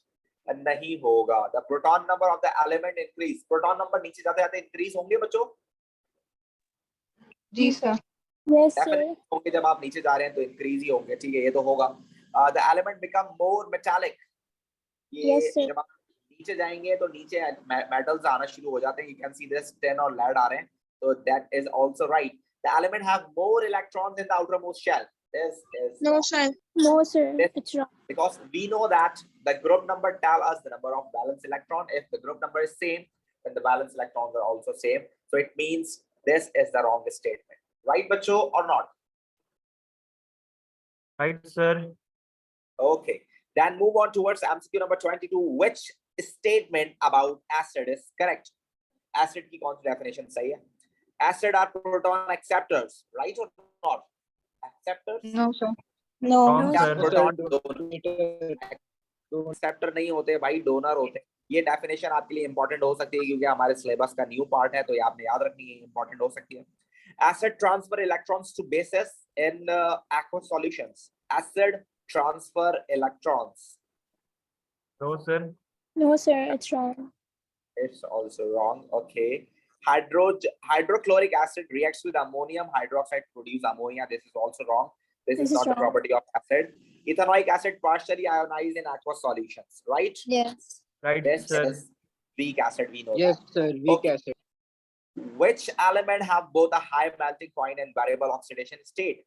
नहीं होगा। The proton number of the element increase, proton number नीचे जाते जाते इंक्रीज होंगे बच्चों? जी सर। Yes, sir. डेफिनेटली होंगे, जब आप नीचे जा रहे हैं तो इंक्रीज ही होंगे, ठीक है, ये तो होगा। The element become more metallic, ये Yes, sir. जब आप नीचे जाएंगे तो नीचे मेटल्स आना शुरू हो जाते हैं। You can see this tin और लेड आ रहे हैं, तो that is also right. The element have more electrons in the outermost shell, this is No, sir. No, sir. Yes. It's wrong. because we know that the group number tell us the number of valence electron. If the group number is same, then the valence electrons are also same, so it means this is the wrong statement, right bacho, or not? Right, sir. Okay, then move on towards MCQ number 22. Which statement about acid is correct? Acid की कौन सी definition सही है? Acid are proton acceptors, right or not? Acceptors? No sir. No. Wrong, No, क्या sir. Proton acceptor नहीं होते भाई, donor होते हैं। ये डेफिनेशन आपके लिए इंपॉर्टेंट हो सकती है क्योंकि हमारे सिलेबस का न्यू पार्ट है, तो ये आपने याद रखनी है, इंपॉर्टेंट हो सकती है। Acid transfer electrons to bases in aqueous solutions. Acid transfer electrons. No, sir. No, sir. It's wrong. It's also wrong. Okay. Hydrochloric acid reacts with ammonium hydroxide to produce ammonia. This is also wrong. This is This is not the wrong. property of acid. Ethanoic acid partially ionized in aqueous solutions, right? Yes. Right, This sir. is weak acid, we know Yes, that. sir. Weak Okay. acid. Which element have both a high melting point and variable oxidation state?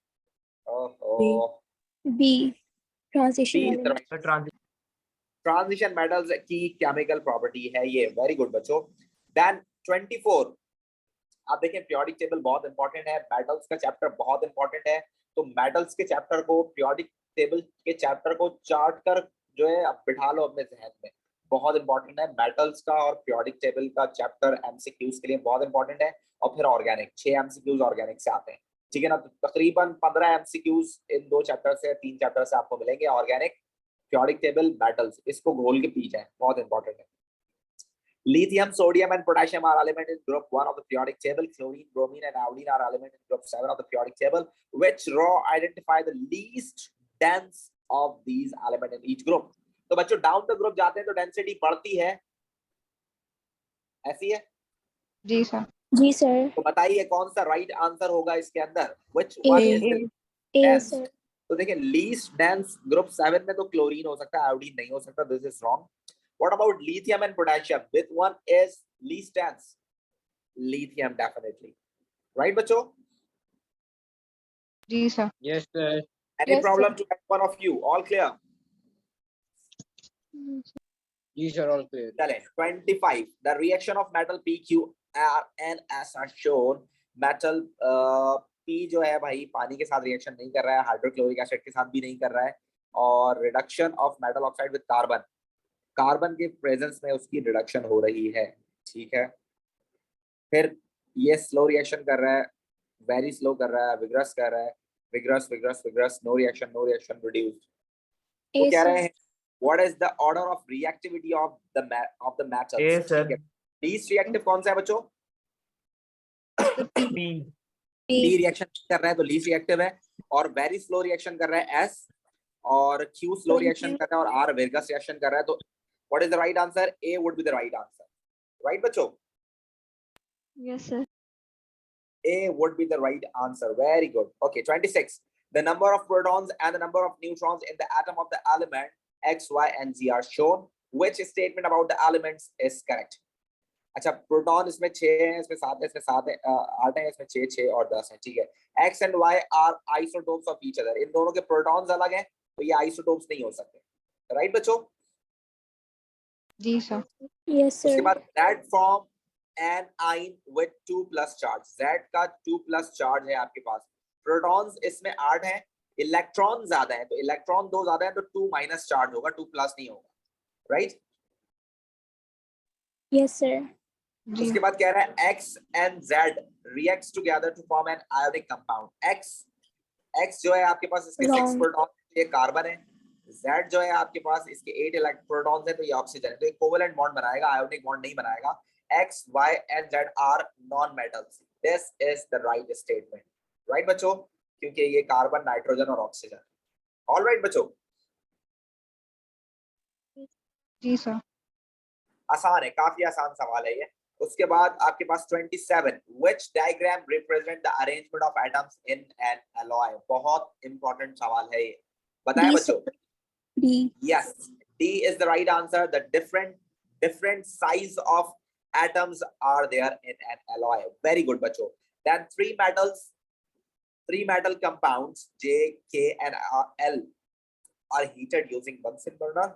Oh, B. Transition B is the element. right. The transition. Transition metals की chemical property है ये, very good बच्चों। Then 24, आप देखें periodic table बहुत important है, metals का chapter बहुत important है, तो metals के chapter को, periodic table के chapter को चार्ट कर जो है आप बिठा लो अपने जहन में, बहुत इंपॉर्टेंट है। मेटल्स का और पीरियोडिक टेबल का चैप्टर एमसीक्यूज के लिए बहुत इंपॉर्टेंट है, और फिर ऑर्गेनिक 6 एमसीक्यूज ऑर्गेनिक से आते हैं, ठीक है ना। तो तकरीबन 15 एमसीक्यूज इन 2 चैप्टर से, 3 चैप्टर से आपको मिलेंगे। ऑर्गेनिक, पीरियोडिक टेबल, मेटल्स, इसको घोल के पी जाए, बहुत इंपॉर्टेंट है। Lithium, sodium, and potassium are elements in group 1 of the periodic table. Chlorine, bromine, and iodine are elements in group 7 of the periodic table. Which row identify the least dense of these elements in each group? तो बच्चों down the group जाते हैं तो density बढ़ती है, ऐसी है? जी सर। जी sir. तो बताइए कौन सा राइट आंसर होगा इसके अंदर? Which A. one is the A, dense? sir. तो देखिए लीस्ट डेंस ग्रुप 7 में तो क्लोरीन हो सकता है, आयोडीन नहीं हो सकता, this is wrong. What about lithium and potassium? Which one is least dense? Lithium definitely. Right, बच्चों? जी sir. Yes, sir. Any Yes, problem to any one of you? All clear? These are all clear. चलें 25. The reaction of metal P, Q, R, and S are shown. Metal P जो है भाई पानी के साथ reaction नहीं कर रहा है, हाइड्रोक्लोरिक एसिड के साथ भी नहीं कर रहा है, और reduction of metal oxide with carbon, carbon के प्रेजेंस में उसकी रिडक्शन हो रही है, ठीक है। फिर ये स्लो रिएक्शन कर रहा है, वेरी स्लो कर रहा है, विग्रस कर रहा है, vigorous vigorous vigorous, no reaction reduced. तो A, कह रहे sir. हैं what is the order of reactivity of the metals? A, sir. ठीक है, लीस्ट रिएक्टिव कौन सा है बच्चों? B. पी रिएक्शन कर रहा है तो लीस्ट रिएक्टिव है, और वेरी स्लो रिएक्शन कर रहा है एस, और क्यू स्लो रिएक्शन कर रहा है, और आर विगरस रिएक्शन कर रहा है। तो what is the right answer? A would be the right answer, right बच्चों? Yes sir. A would be the right answer. Very good. Okay, 26. The number of protons and the number of neutrons in the atom of the element X, Y, and Z are shown. Which statement about the elements is correct? अच्छा, proton इसमें 6 हैं, इसमें 7 है, इसमें 7 है, 8 है, इसमें 6, 6 और 10 है, ठीक है। X and Y are isotopes of each other. इन दोनों के प्रोटॉन्स अलग हैं, तो ये आइसोटोप्स नहीं हो सकते, राइट बच्चों? जी सर। Yes, sir. उसके बाद that form an ion with 2+ charge. Z का 2+ चार्ज है आपके पास, प्रोटॉन्स इसमें 8 हैं, इलेक्ट्रॉन ज्यादा है, तो इलेक्ट्रॉन 2 ज्यादा है तो 2- चार्ज होगा, 2+ नहीं होगा, राइट? Yes, sir. जी। उसके बाद कह रहा है X and Z reacts together to form an ionic compound. X जो है आपके पास, इसके 6 Wrong. प्रोटॉन, ये कार्बन है। Z जो है आपके पास, इसके 8 प्रोटॉन्स है, तो ये ऑक्सीजन है, तो ये कोवेलेंट बॉन्ड बनाएगा, आयोनिक बॉन्ड नहीं बनाएगा। X, Y and Z are non-metals. This is the right statement, right बच्चों? क्योंकि ये कार्बन, नाइट्रोजन और ऑक्सीजन। All right बच्चों? जी सर। आसान है, काफी आसान सवाल है ये। उसके बाद आपके पास 27, which diagram represent the arrangement of atoms in an alloy? बहुत इंपॉर्टेंट सवाल है ये, बताएं D, बच्चों। D. Yes, D is the right answer. The different size of atoms are there in an alloy. Very good बच्चों। Then three metal compounds J, K and L are heated using Bunsen burner.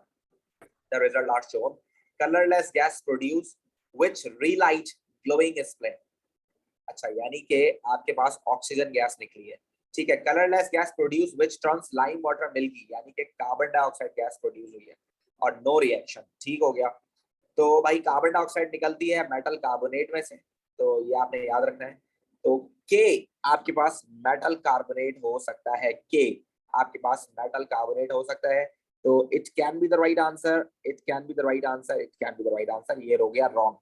The result are shown. Colorless gas produced which relight glowing flame. अच्छा, यानी कि आपके पास oxygen gas निकली है, ठीक है। Colourless gas produce which turns lime water milky, यानी कि कार्बन डाइऑक्साइड गैस प्रोड्यूस हुई है और नो रिएक्शन, ठीक हो गया। तो भाई कार्बन डाइऑक्साइड निकलती है मेटल कार्बोनेट में से, तो ये आपने याद रखना है। तो के आपके पास मेटल कार्बोनेट हो सकता है, के आपके पास मेटल कार्बोनेट हो सकता है, तो it can be the right answer, it can be the right answer, it can be the right answer. ये हो गया रॉन्ग,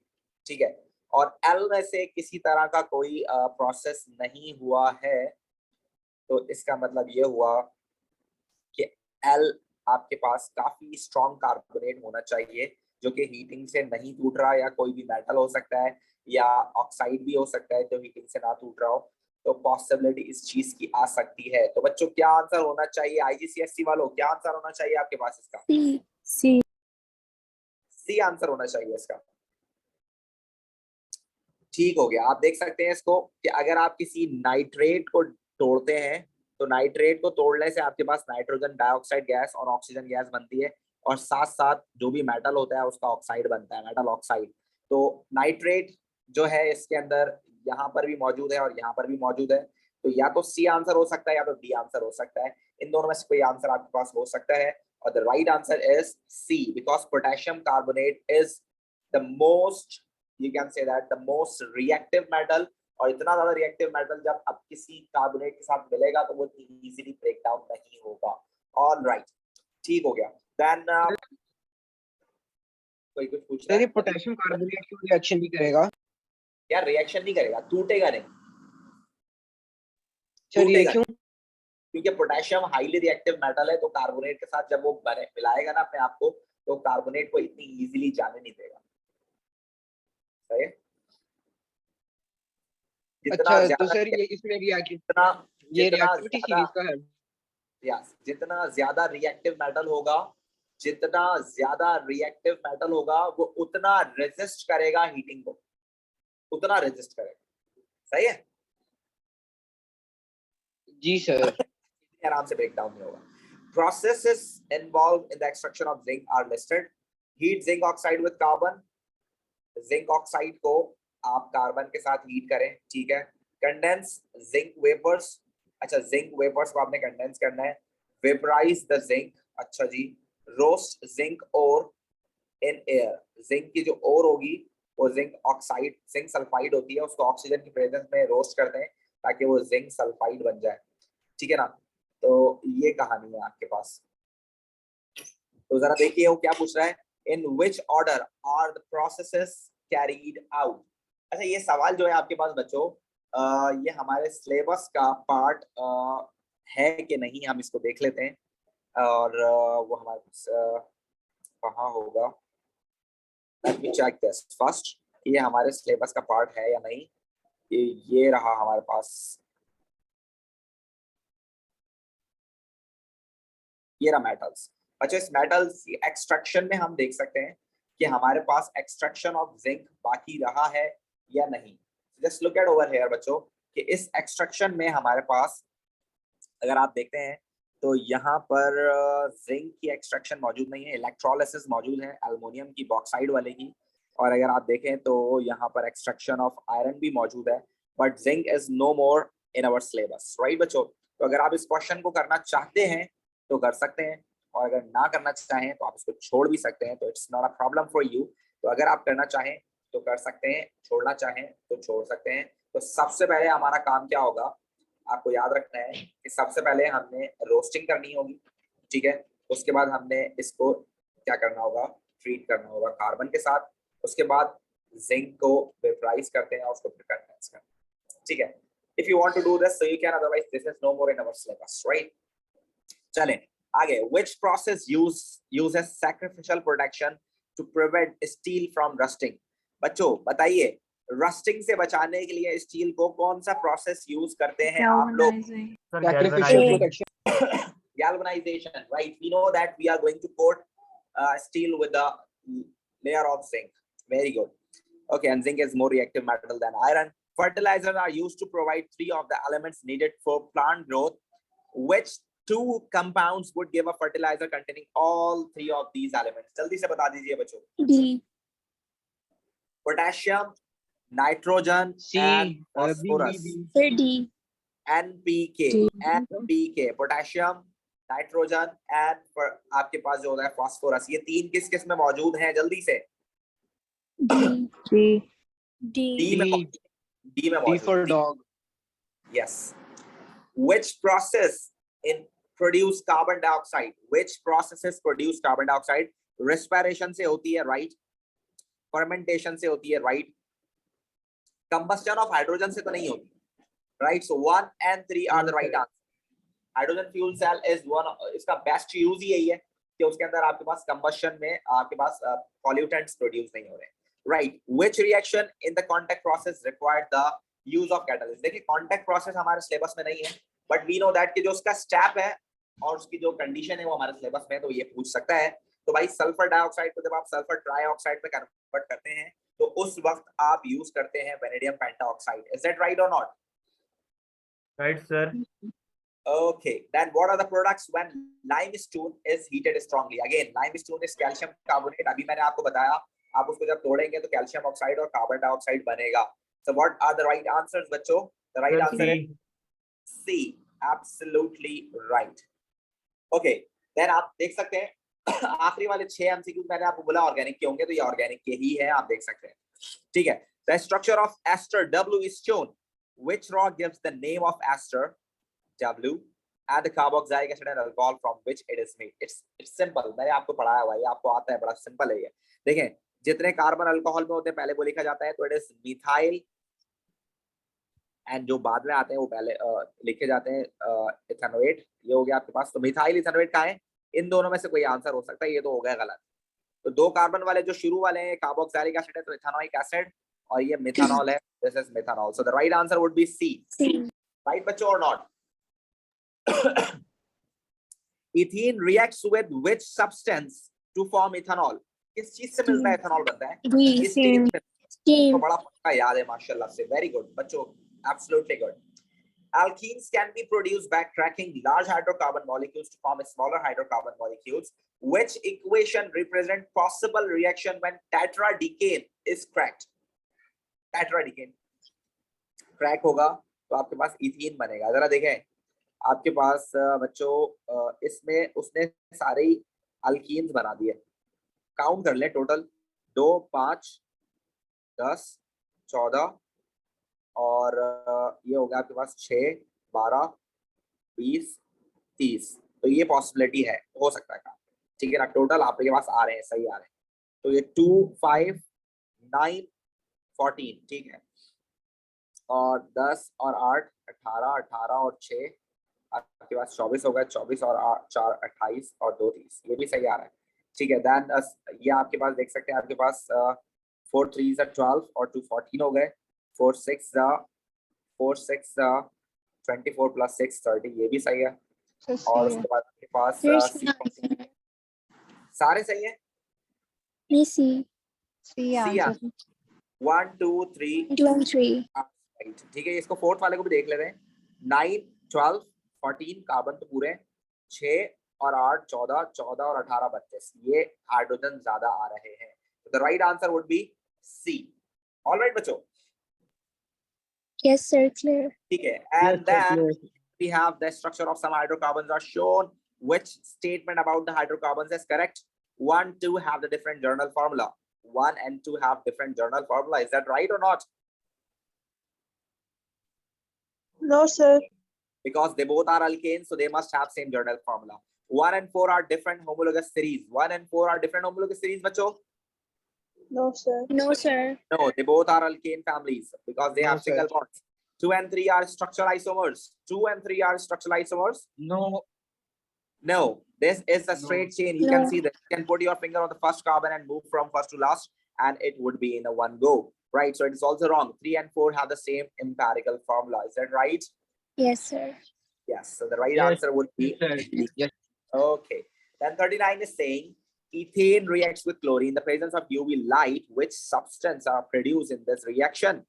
ठीक है। और एल में से किसी तरह का कोई प्रोसेस नहीं हुआ है, तो इसका मतलब ये हुआ कि एल आपके पास काफी स्ट्रॉन्ग कार्बोनेट होना चाहिए जो कि हीटिंग से नहीं टूट रहा, या कोई भी मेटल हो सकता है या ऑक्साइड भी हो सकता है जो हीटिंग से ना टूट रहा हो, तो पॉसिबिलिटी इस चीज की आ सकती है। तो बच्चों क्या आंसर होना चाहिए, आईजीसीएसई वालों क्या आंसर होना चाहिए आपके पास इसका? C. C. सी आंसर होना चाहिए इसका, ठीक हो गया। आप देख सकते हैं इसको कि अगर आप किसी नाइट्रेट को तोड़ते हैं तो नाइट्रेट को तोड़ने से आपके पास नाइट्रोजन डाइऑक्साइड गैस और ऑक्सीजन गैस बनती है, और साथ साथ जो भी मेटल होता है उसका ऑक्साइड बनता है, मेटल ऑक्साइड। तो नाइट्रेट जो है इसके अंदर यहाँ पर भी मौजूद है और यहाँ पर भी मौजूद है, तो या तो सी आंसर हो सकता है या तो डी आंसर हो सकता है। इन दोनों में से कोई आंसर आपके पास हो सकता है, और the right answer is C, because potassium carbonate is the most, you can say that the most reactive metal, और इतना ज्यादा रिएक्टिव मेटल जब अब किसी कार्बोनेट के साथ मिलेगा तो वो इजीली ब्रेक डाउन नहीं होगा। ऑल राइट, ठीक हो गया। देन कोई कुछ पूछ रहा है? पोटेशियम कार्बोनेट क्यों रिएक्शन नहीं करेगा? क्या रिएक्शन नहीं करेगा? टूटेगा नहीं, चलिए क्यों? क्योंकि पोटेशियम हाईली रिएक्टिव मेटल है, तो कार्बोनेट के साथ जब वो मिलाएगा ना अपने आप को, तो कार्बोनेट को इतनी इजीली जाने नहीं देगा। सही है? अच्छा, तो सर ये इसमें रिएक्टिविटी सीरीज का है। यस, जितना ज्यादा रिएक्टिव मेटल होगा, जितना ज्यादा रिएक्टिव मेटल होगा वो उतना रेजिस्ट करेगा हीटिंग को, उतना रेजिस्ट करेगा। सही है? जी सर। आराम से ब्रेक डाउन नहीं होगा। Processes involved in the extraction of zinc are listed. Heat zinc oxide with carbon. Zinc oxide को आप कार्बन के साथ हीट करें, ठीक है। कंडेंस जिंक वेपर्स, अच्छा जिंक वेपर्स को आपने कंडेंस करना है। वेपराइज द जिंक, अच्छा जी। रोस्ट जिंक और इन एयर, जिंक की जो और होगी वो जिंक ऑक्साइड, जिंक सल्फाइड होती है, उसको ऑक्सीजन की प्रेजेंस में रोस्ट करते हैं ताकि वो जिंक सल्फाइड बन जाए, ठीक है ना। तो ये कहानी है आपके पास। तो जरा देखिए वो क्या पूछ रहा है, in which order are the processes carried out? अच्छा, ये सवाल जो है आपके पास बच्चों, ये हमारे सिलेबस का पार्ट है कि नहीं, हम इसको देख लेते हैं। और वो हमारे पास कहाँ होगा, let me check this first, ये हमारे सिलेबस का पार्ट है या नहीं। ये रहा हमारे पास, ये रहा मेटल्स। अच्छा, इस मेटल्स की एक्सट्रैक्शन में हम देख सकते हैं कि हमारे पास एक्सट्रैक्शन ऑफ जिंक बाकी रहा है या नहीं। Just look at over here बच्चों, कि इस एक्सट्रैक्शन में हमारे पास अगर आप देखते हैं तो यहाँ पर जिंक की एक्सट्रैक्शन मौजूद नहीं है, इलेक्ट्रोलिसिस मौजूद है एल्युमिनियम की बॉक्साइड वाले की, और अगर आप देखें तो यहाँ पर एक्सट्रैक्शन ऑफ आयरन भी मौजूद है, but zinc is no more in our syllabus, right बच्चों। तो अगर आप इस क्वेश्चन को करना चाहते हैं तो कर सकते हैं, और अगर ना करना चाहें तो आप इसको छोड़ भी सकते हैं, तो it's not a problem for you. तो अगर आप करना चाहें तो कर सकते हैं, छोड़ना चाहें तो छोड़ सकते हैं। तो सबसे पहले हमारा काम क्या होगा, आपको याद रखना है कि सबसे पहले हमने रोस्टिंग करनी होगी, ठीक है। उसके बाद हमने इसको क्या करना होगा, ट्रीट करना होगा कार्बन के साथ। उसके बाद जिंक को वेपराइज करते हैं और उसको फिर कंडेंस करते हैं, ठीक है। If you want to do this so you can, otherwise this is no more in our syllabus, right. चलें आगे, which process uses sacrificial protection to prevent steel from rusting. बच्चों बताइए, रस्टिंग से बचाने के लिए स्टील को कौन सा प्रोसेस यूज करते हैं आप लोग? Sir, Sacrificial galvanizing. protection. Galvanization, right? We know that we are going to coat steel with a layer of zinc. Very good. Okay, and zinc is more reactive metal than iron. Fertilizers are used to provide 3 of the elements needed for plant growth. Which 2 compounds would give a fertilizer containing all 3 of these elements? जल्दी से बता दीजिए बच्चों. D. Potassium, nitrogen, C. and B, phosphorus. B. Sir, D. NPK, D. NPK, potassium, nitrogen and आपके पास जो होता है phosphorus, ये 3 किस किस में मौजूद हैं? जल्दी से. D. D. D. डी में D. डी में D मौजूद. for dog. Yes. Which process in produce carbon dioxide? Which processes produce carbon dioxide? Respiration से होती है, right? Fermentation से होती है, right? Combustion of hydrogen से तो नहीं होती, right? So 1 and 3 are the right answer. Hydrogen fuel cell is one, इसका बेस्ट यूज ही यही है कि उसके अंदर आपके पास कंबशन में आपके पास पॉल्यूटेंट्स प्रोड्यूस नहीं हो रहे, right? Which reaction in the contact process required the use of catalyst? देखिए कांटेक्ट प्रोसेस हमारे सिलेबस में नहीं है, बट वी नो दैट कि जो उसका स्टेप है और उसकी जो कंडीशन है वो हमारे सिलेबस में है, तो ये पूछ सकता है. तो भाई सल्फर डाइऑक्साइड को जब आप सल्फर ट्राइऑक्साइड में कन्वर्ट करते हैं तो उस वक्त आप यूज करते हैं vanadium pentoxide. Is that right और not? Right, sir. Okay, then what are the products when limestone is heated strongly? Again, limestone is calcium carbonate. अभी मैंने आपको बताया, आप उसको जब तोड़ेंगे तो कैल्शियम ऑक्साइड और कार्बन डाइऑक्साइड बनेगा. So what are the right answers, बच्चों? The right Sir, answer is C. Absolutely right. Okay, then आप देख सकते हैं आखिरी वाले 6 MCQ मैंने आपको बोला ऑर्गेनिक के होंगे, तो ये ऑर्गेनिक के ही है, आप देख सकते हैं. ठीक है. The structure of ester W is shown. Which rock gives the name of ester W and the carboxylic acid and alcohol from which it is made? It's simple. मैंने आपको पढ़ाया हुआ है, आपको आता है, बड़ा सिंपल है ये. देखें, जितने कार्बन अल्कोहल में होते हैं पहले वो लिखा जाता है, तो इट इज मिथाइल, एंड जो बाद में आते हैं वो पहले लिखे जाते हैं इथेनोएट. ये हो गया आपके पास. तो मिथाइल इथेनोएट का है, इन दोनों में से कोई आंसर हो सकता है, ये तो हो गया गलत. तो 2 कार्बन वाले जो शुरू वाले हैं कार्बोक्सिलिक एसिड है, तो इथेनोइक एसिड, और ये मेथनॉल है. This is methanol. So the right answer would be C. Right बच्चों और not? Ethene reacts with which substance to form ethanol? किस चीज से मिलता है इथेनॉल बनता है? Steam. तो बड़ा पक्का याद है माशाल्लाह से. वेरी गुड बच्चों, absolutely good. Alkenes can be produced by cracking large hydrocarbon molecules to form smaller hydrocarbon molecules. Which equation represent possible reaction when tetradecane is cracked? Tetradecane crack होगा तो आपके पास इथीन बनेगा. जरा देखें आपके पास बच्चों, इसमें उसने सारे अल्कीन्स बना दिए. काउंट कर ले टोटल 2, 5, 10, 14 और ये होगा आपके पास 6, 12, 20, 30. तो ये पॉसिबिलिटी है, हो सकता है काम. ठीक है ना? टोटल आपके पास आ रहे हैं, सही आ रहे हैं. तो ये 2, 5, 9, 14. ठीक है. और 10 और 8 18, 18 और 6 आपके पास 24 होगा. 24 और 4 28 और 2 30. ये भी सही आ रहा है. ठीक है. देन ये आपके पास देख सकते हैं, आपके पास 4 3 12 और 2 14 हो गए. 4 6 24 प्लस 6 30. ये भी सही है. और उसके बाद आपके पास सारे सही है. C answer. 1 2 3 2 and 3. ठीक है. इसको फोर्थ वाले को भी देख लेते हैं. 9 12 14 कार्बन तो पूरे, 6 और 8 14, 14 और 18 32. ये हाइड्रोजन ज्यादा आ रहे हैं. The right answer would be C. Alright बच्चों? Yes, sir. Clear. ठीक है. And then we have the structure of some hydrocarbons are shown. Which statement about the hydrocarbons is correct? 1, 2 have the different journal formula. 1 and 2 have different journal formula. Is that right or not? No, sir. Because they both are alkanes, so they must have same journal formula. 1 and 4 are different homologous series. 1 and 4 are different homologous series, बच्चों? No, sir. No, sir. No, they both are alkane families because they No, have single sir. bonds. 2 and 3 are structural isomers. 2 and 3 are structural isomers. No. No, This is a straight chain. You can see that you can put your finger on the first carbon and move from first to last, and it would be in a one go, right? So it is also wrong. 3 and 4 have the same empirical formula. Is that right? Yes, sir. Yes. So the right Yes. answer would be Sir, B. yes. Okay. Then 39 is saying ethane reacts with chlorine in the presence of UV light. Which substance are produced in this reaction?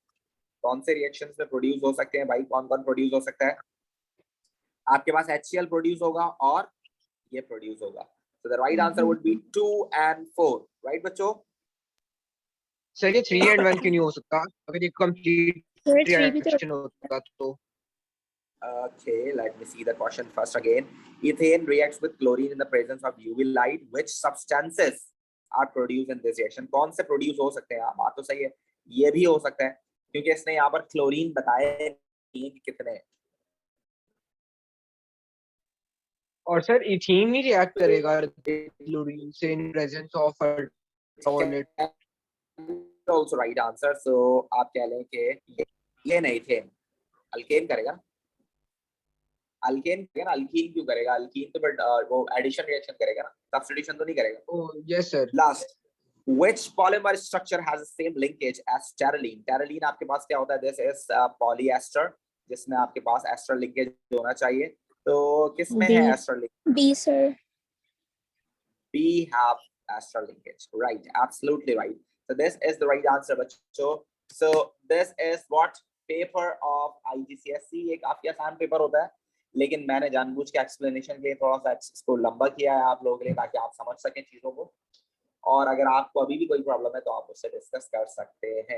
कौन से reactions में produce हो सकते हैं भाई? कौन-कौन produce हो सकता है? आपके पास HCl produce होगा और ये produce होगा. So the right answer would be 2 and 4. Right बच्चों? सर ये 3 and 1 क्यों नहीं हो सकता? अगर ये complete Sir, 3 भी तो reaction होता तो Okay, let me see the question first again. Ethane reacts with chlorine in the presence of UV light. Which substances are produced in this reaction? कौन से produce हो सकते हैं? बात तो सही है. ये भी हो सकता है क्योंकि इसने यहाँ पर क्लोरीन बताए नहीं कि कितने. और सर इथीन नहीं रिएक्ट करेगा क्लोरीन से in presence of ultraviolet. Also right answer. So आप कह लें कि ये नहीं थे. अल्केन करेगा. अल्केन करेगा. अल्कीन क्यों करेगा? अल्कीन तो बट वो एडिशन रिएक्शन करेगा ना. सब्स्टिट्यूशन तो नहीं करेगा. Oh yes sir. Last. Which polymer structure has the same linkage as pterylene? Pterylene आपके पास क्या होता है? This is polyester, जिसमें आपके पास ester linkage होना चाहिए. तो किसमें है ester linkage? B, sir. B have ester linkage. Right, absolutely right. So this is the right answer, बच्चों. So this is what paper of IGCSE. एक काफी आसान पेपर होता है, लेकिन मैंने जानबूझ के एक्सप्लेनेशन के लिए थोड़ा सा इसको लंबा किया है आप लोगों के लिए, ताकि आप समझ सकें चीजों को. और अगर आपको अभी भी कोई प्रॉब्लम है तो आप उससे डिस्कस कर सकते हैं.